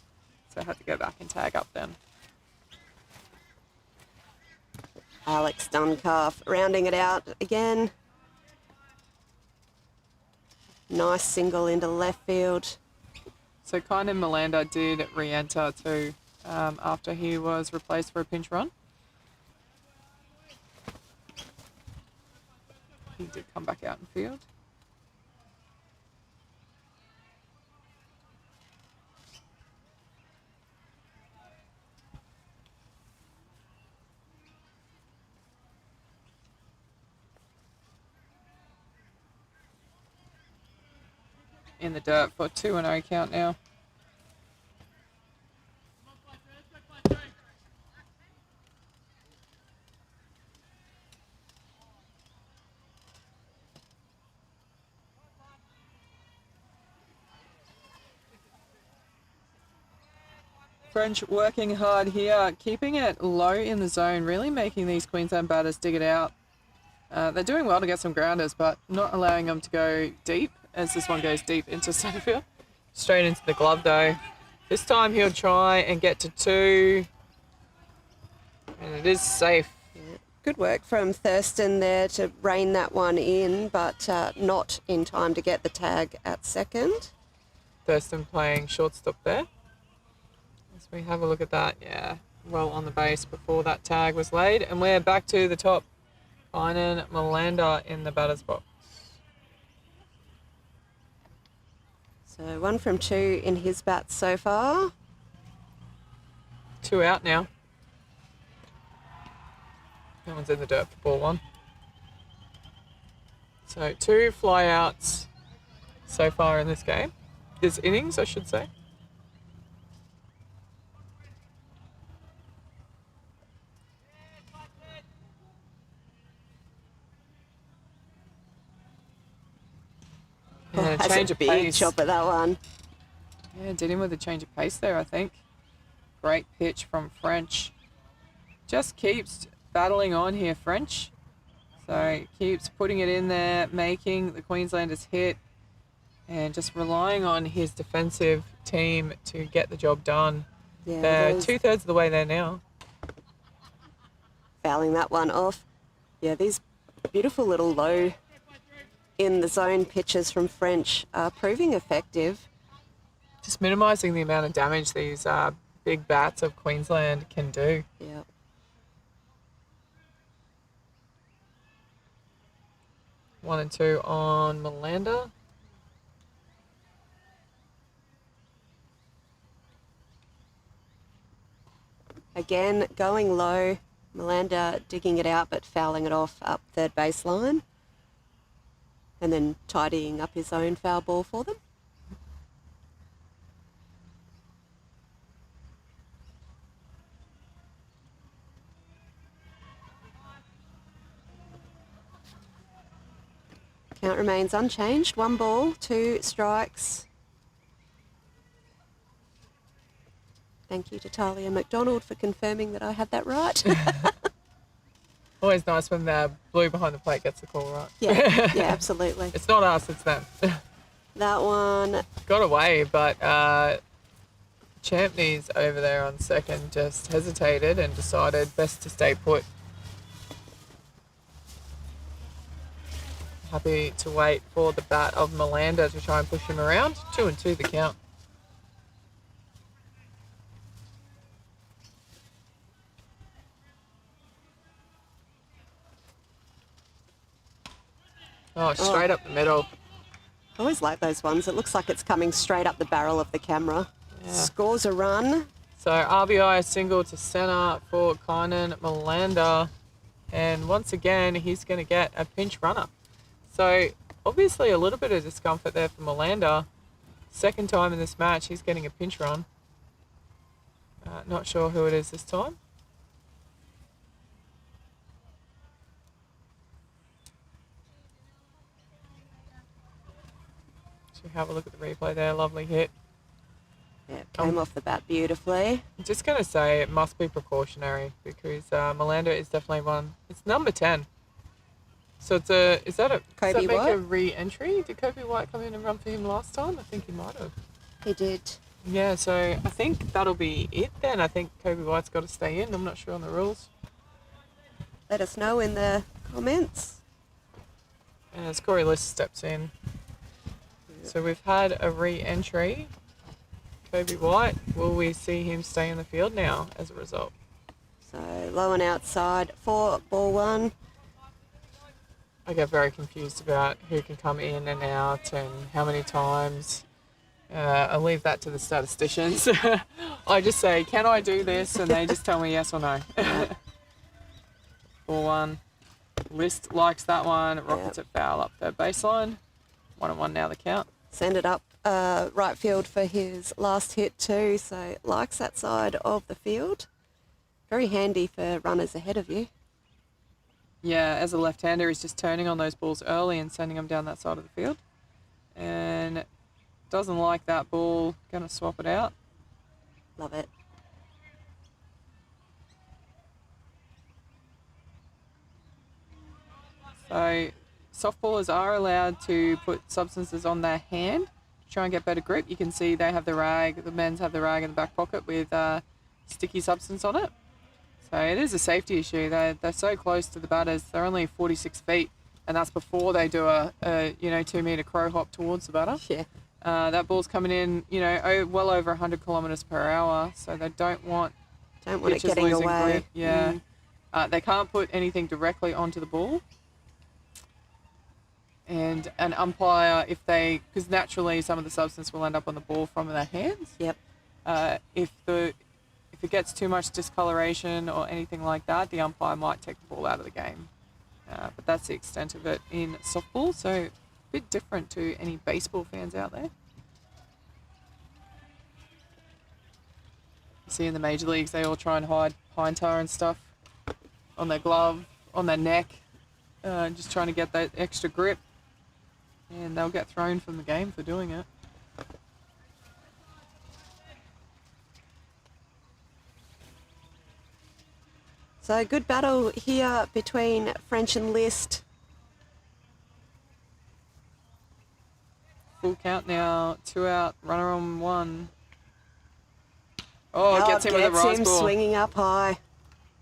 So had to go back and tag up then. Alex Duncalf rounding it out again. Nice single into left field. So Kynan Melander did re-enter too after he was replaced for a pinch run. He did come back out in field. In the dirt for 2-0 count now. French working hard here, keeping it low in the zone, really making these Queensland batters dig it out. They're doing well to get some grounders, but not allowing them to go deep, as this one goes deep into centre field. Straight into the glove, though. This time he'll try and get to 2. And it is safe. Yeah. Good work from Thurston there to rein that one in, but not in time to get the tag at second. Thurston playing shortstop there. As we have a look at that, yeah, well on the base before that tag was laid. And we're back to the top. Kynan Melander in the batter's box. So 1 from 2 in his bats so far. 2 out now. That one's in the dirt for ball 1. So 2 flyouts so far in this game. This innings, I should say. Oh, And a that's change a of big pace. chop at that one. Yeah, did him with a change of pace there, I think. Great pitch from French. Just keeps battling on here, French. So keeps putting it in there, making the Queenslanders hit, and just relying on his defensive team to get the job done. Yeah, They're those- 2/3 of the way there now. fouling that one off. Yeah, these beautiful little low in the zone pitches from French are proving effective. Just minimising the amount of damage these big bats of Queensland can do. Yeah. One and 2 on Melander. Again, going low. Melander digging it out but fouling it off up third baseline. And then tidying up his own foul ball for them. Count remains unchanged. 1 ball, 2 strikes. Thank you to Talia McDonald for confirming that I had that right. Always nice when the blue behind the plate gets the call right. Yeah, yeah, absolutely. It's not us, it's them. That one, Got away, but Champney's over there on second just hesitated and decided best to stay put. Happy to wait for the bat of Melander to try and push him around. 2 and 2 the count. Oh, straight up the middle. I always like those ones. It looks like it's coming straight up the barrel of the camera. Yeah. Scores a run. So RBI single to centre for Kynan Melander. And once again, he's going to get a pinch runner. So obviously a little bit of discomfort there for Melander. Second time in this match, he's getting a pinch run. Not sure who it is this time. So have a look at the replay there. Lovely hit. Yeah, came off the bat beautifully. I'm just going to say it must be precautionary because Melander is definitely one. It's number 10. So it's a, is that a, Kobe does that make White? a re-entry? Did Kobe White come in and run for him last time? I think he might have. He did. Yeah, so I think that'll be it then. I think Kobe White's got to stay in. I'm not sure on the rules. Let us know in the comments. As Corey List steps in. So we've had a re-entry. Kobe White, will we see him stay in the field now as a result? So low and outside for ball 1. I get very confused about who can come in and out and how many times. I'll leave that to the statisticians. I just say, can I do this? And they just tell me yes or no. Ball 1. List likes that one. Rockets it foul up their baseline. 1 and 1 now the count. Send it up right field for his last hit too. So likes that side of the field. Very handy for runners ahead of you. Yeah, as a left-hander, he's just turning on those balls early and sending them down that side of the field. And doesn't like that ball. Going to swap it out. Love it. So softballers are allowed to put substances on their hand to try and get better grip. You can see they have the rag, the men's have the rag in the back pocket with sticky substance on it. So it is a safety issue. They're so close to the batters. They're only 46 feet, and that's before they do a 2 metre crow hop towards the batter. Yeah. That ball's coming in, well over 100 kilometres per hour, so they don't want it pitchers getting losing away. grip. Yeah. They can't put anything directly onto the ball. And an umpire, because naturally some of the substance will end up on the ball from their hands. Yep. If it gets too much discoloration or anything like that, the umpire might take the ball out of the game. But that's the extent of it in softball, so a bit different to any baseball fans out there. You see in the major leagues, they all try and hide pine tar and stuff on their glove, on their neck, just trying to get that extra grip. And they'll get thrown from the game for doing it. So good battle here between French and List. Full count now, 2 out, runner on 1. Oh, gets him with a rise ball. Swinging up high.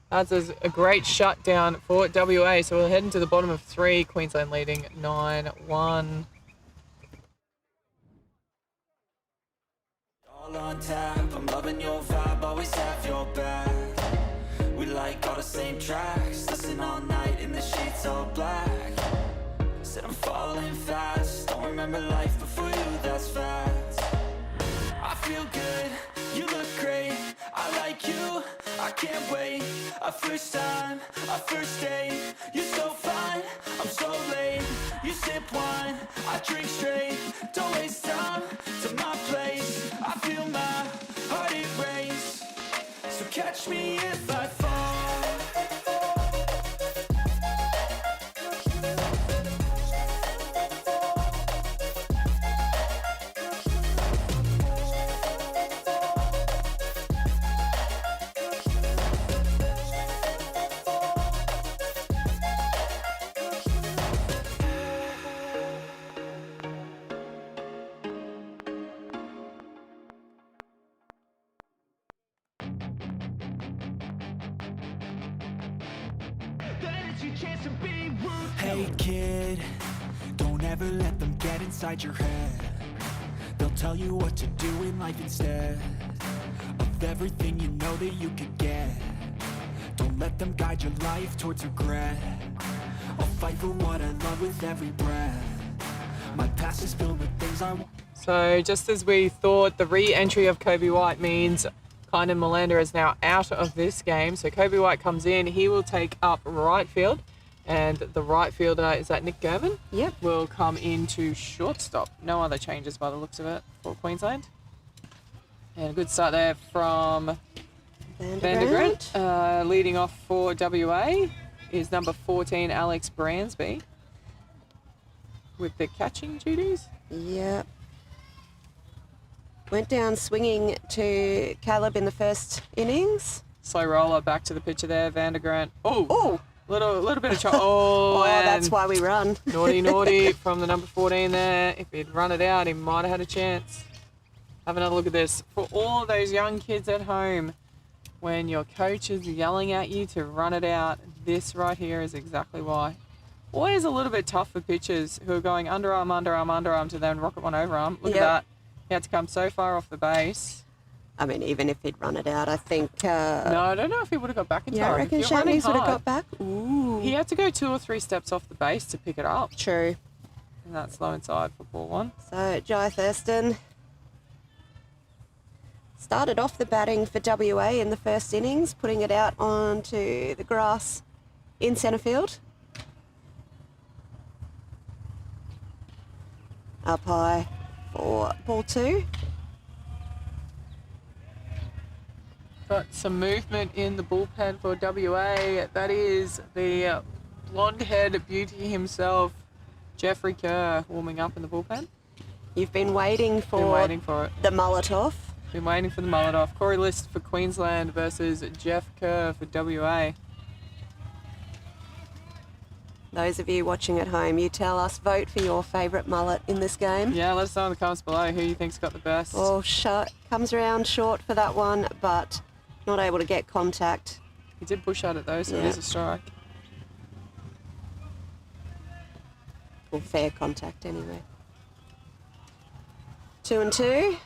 That's a great shutdown for WA. So we're heading to the bottom of 3. Queensland leading 9-1. All on tap, I'm loving your vibe, always have your back. We like all the same tracks, listen all night in the sheets all black. Said I'm falling fast, don't remember life before you, that's facts. I feel good, you look great, I like you, I can't wait. A first time, a first date, you're so fine, I'm so late. You sip wine, I drink straight, don't waste time to my place. I feel my heart erase, so catch me if I fall. Hey kid, don't ever let them get inside your head. They'll tell you what to do in life instead of everything you know that you could get. Don't let them guide your life towards regret. I'll fight for what I love with every breath. My past is filled with things I want. So just as we thought, the re-entry of Kobe White means Kynan Melander is now out of this game. So Kobe White comes in, he will take up right field. And the right fielder, is that Nick German? Yep. Will come into shortstop. No other changes by the looks of it for Queensland. And a good start there from Van der Grant. Leading off for WA is number 14, Alex Bransby, with the catching duties. Yep. Went down swinging to Caleb in the first innings. Slow roller back to the pitcher there, Van der Grant. Oh! Little bit of Oh, that's why we run. Naughty from the number 14 there. If he'd run it out, he might have had a chance. Have another look at this. For all of those young kids at home, when your coach is yelling at you to run it out, this right here is exactly why. Always a little bit tough for pitchers who are going underarm, underarm, underarm to then rocket one overarm. Look at that. He had to come so far off the base. I mean, even if he'd run it out, I think... no, I don't know if he would have got back in time. Yeah, I reckon Shanley's would have got back. Ooh. He had to go 2 or 3 steps off the base to pick it up. True. And that's low inside for ball 1. So, Jai Thurston started off the batting for WA in the first innings, putting it out onto the grass in centre field. Up high for ball 2. Got some movement in the bullpen for WA. That is the blonde-haired beauty himself, Jeffrey Kerr, warming up in the bullpen. You've been waiting for it. The mullet off. Been waiting for the mullet off. Corey List for Queensland versus Jeff Kerr for WA. Those of you watching at home, you tell us, vote for your favourite mullet in this game. Yeah, let us know in the comments below who you think's got the best. Oh, comes around short for that one, but not able to get contact. He did push at it though, so it Yeah. is a strike. Well, fair contact anyway. 2 and 2.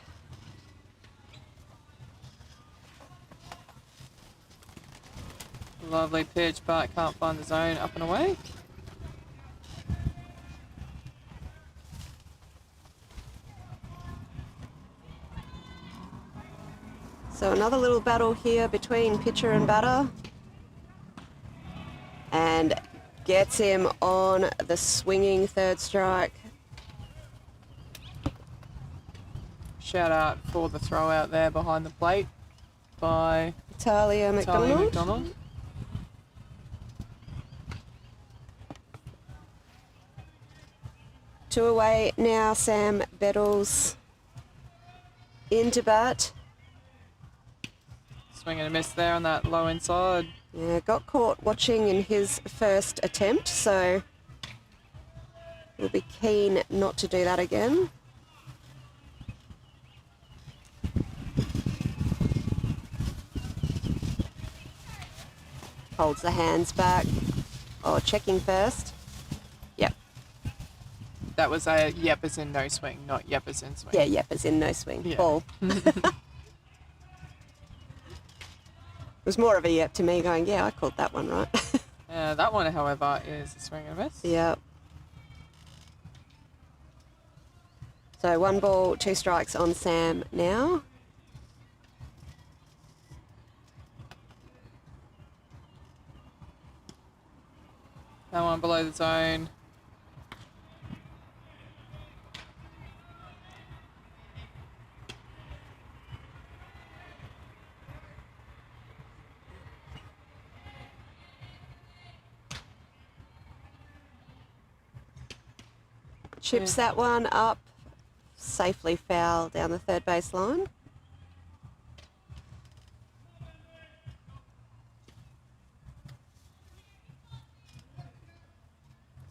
Lovely pitch, but can't find the zone. Up and away. So another little battle here between pitcher and batter. And gets him on the swinging third strike. Shout out for the throw out there behind the plate by Talia McDonald. McDonald. Two away now, Sam Bettles into bat. Swing and a miss there on that low inside. Yeah, got caught watching in his first attempt, so we'll be keen not to do that again. Holds the hands back. Oh, checking first. Yep. That was a yep as in no swing, not yep as in swing. Yeah, yep, as in no swing. Yeah. Ball. It was more of a yep to me going, yeah, I called that one right. That one, however, is a swing and a miss. Yep. So 1 ball, 2 strikes on Sam now. That one below the zone. Chips that one up, safely foul down the third base line.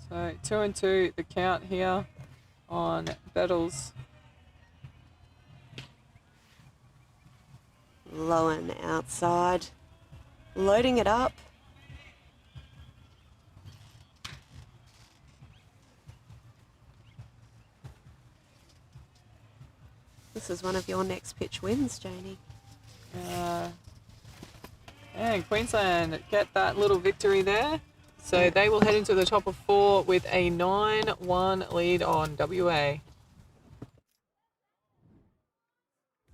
So 2 and 2, the count here on Bettles. Low and outside, loading it up. This is one of your next pitch wins, Janie. And Queensland get that little victory there. So they will head into the top of 4 with a 9-1 lead on WA.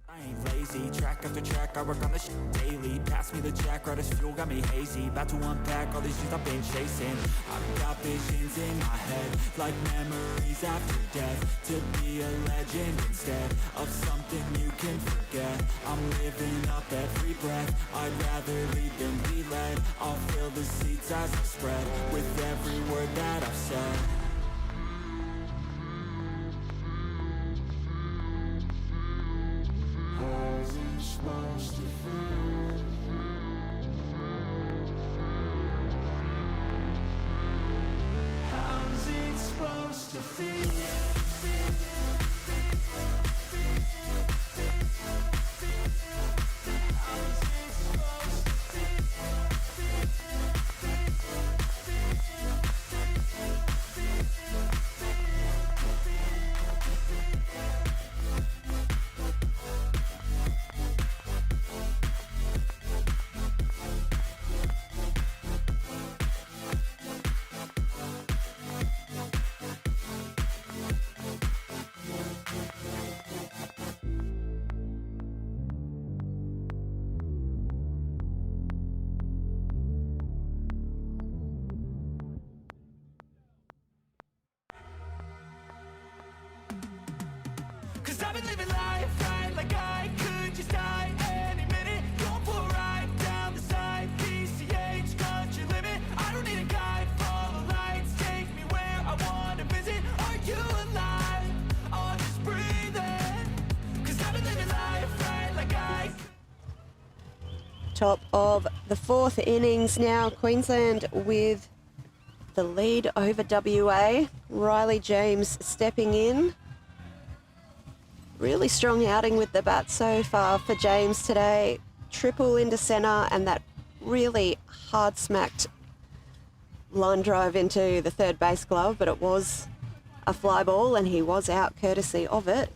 I ain't lazy, track after track, I work on the shit daily. Pass me the jack, right as fuel, got me hazy. About to unpack all these things I've been chasing. I've got visions in my head, like memories after death. To be a legend instead of something you can forget. I'm living up every breath, I'd rather lead than be led. I'll fill the seats as I spread, with every word that I've said. Cause I've been living life right like I could just die any minute. Going for a ride down the side, PCH, country limit. I don't need a guide, follow lights, take me where I wanna visit. Are you alive? Or just breathing? Cause I've been living life right like I Top of the 4th innings now, Queensland with the lead over WA. Riley James stepping in. Really strong outing with the bat so far for James today. Triple into centre and that really hard smacked line drive into the third base glove, but it was a fly ball and he was out courtesy of it.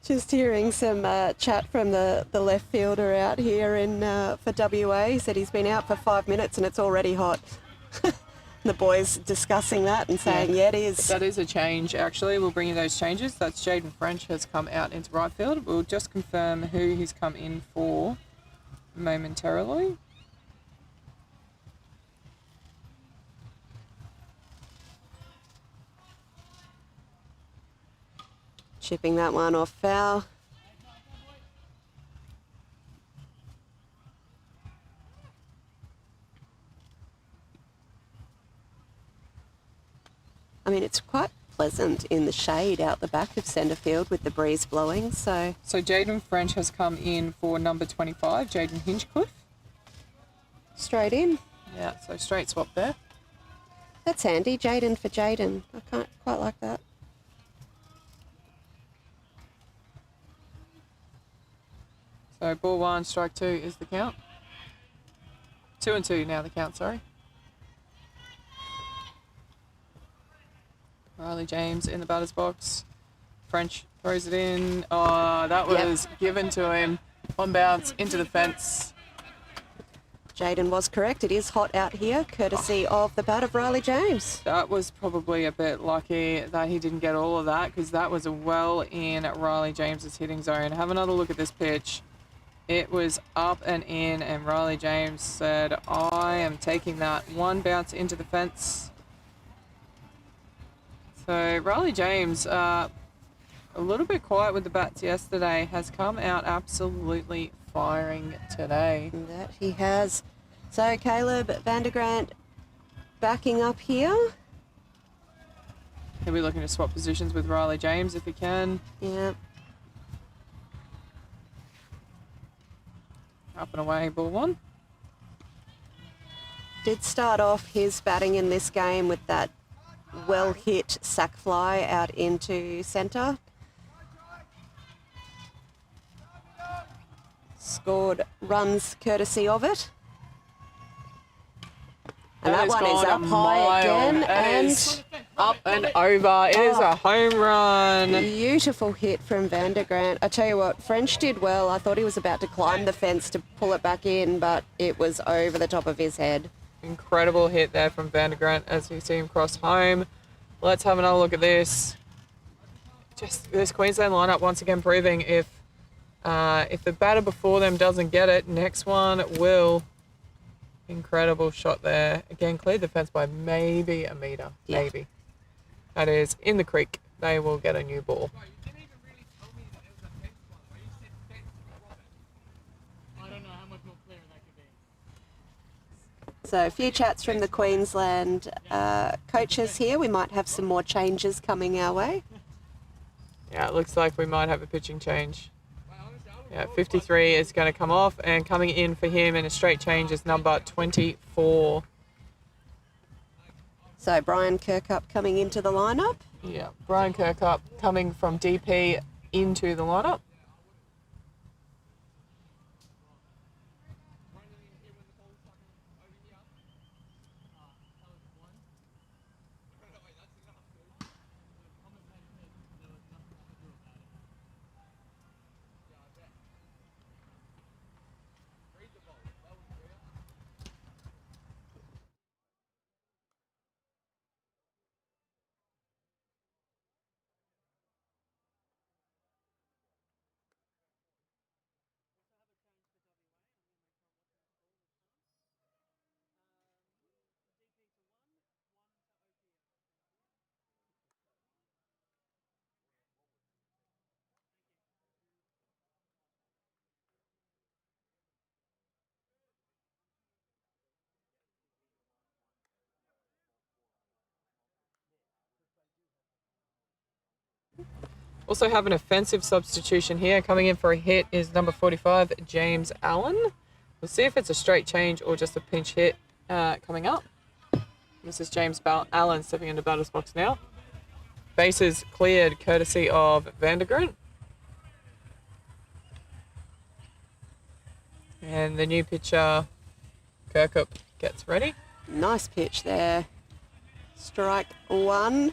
Just hearing some chat from the left fielder out here in for WA. He said he's been out for 5 minutes and it's already hot. The boys discussing that and saying, yeah, it is. That is a change, actually. We'll bring you those changes. That's Jaden French has come out into right field. We'll just confirm who he's come in for momentarily. Chipping that one off foul. I mean, it's quite pleasant in the shade out the back of centre field with the breeze blowing, so... So Jaden French has come in for number 25, Jaden Hinchcliffe. Straight in. Yeah, so straight swap there. That's handy. Jaden for Jaden. I can't quite like that. So ball 1, strike 2 is the count. 2-2 now the count, sorry. Riley James in the batter's box. French throws it in. Oh, that was given to him. On bounce into the fence. Jaden was correct. It is hot out here, courtesy of the bat of Riley James. That was probably a bit lucky that he didn't get all of that, because that was well in Riley James's hitting zone. Have another look at this pitch. It was up and in, and Riley James said, I am taking that. One bounce into the fence. So Riley James, a little bit quiet with the bats yesterday, has come out absolutely firing today. That he has. So Caleb Vandergrant backing up here. He'll be looking to swap positions with Riley James if he can. Yeah. Up and away, ball 1. Did start off his batting in this game with that well-hit sack fly out into centre. Scored runs courtesy of it. And that one is up high again. And up and over. It is a home run. Beautiful hit from Vandergrant. I tell you what, French did well. I thought he was about to climb the fence to pull it back in, but it was over the top of his head. Incredible hit there from Vandergrant as you see him cross home. Let's have another look at this. Just this Queensland lineup once again proving if the batter before them doesn't get it, next one will. Incredible shot there. Again, cleared the fence by maybe a metre. Yeah. Maybe. That is in the creek. They will get a new ball. So a few chats from the Queensland coaches here. We might have some more changes coming our way. Yeah, it looks like we might have a pitching change. Yeah, 53 is going to come off, and coming in for him in a straight change is number 24. So Brian Kirkup coming into the lineup. Yeah, Brian Kirkup coming from DP into the lineup. Also have an offensive substitution here. Coming in for a hit is number 45, James Allen. We'll see if it's a straight change or just a pinch hit coming up. This is James Allen stepping into batter's box now. Bases cleared courtesy of Vandergrunt. And the new pitcher, Kirkup, gets ready. Nice pitch there. Strike one.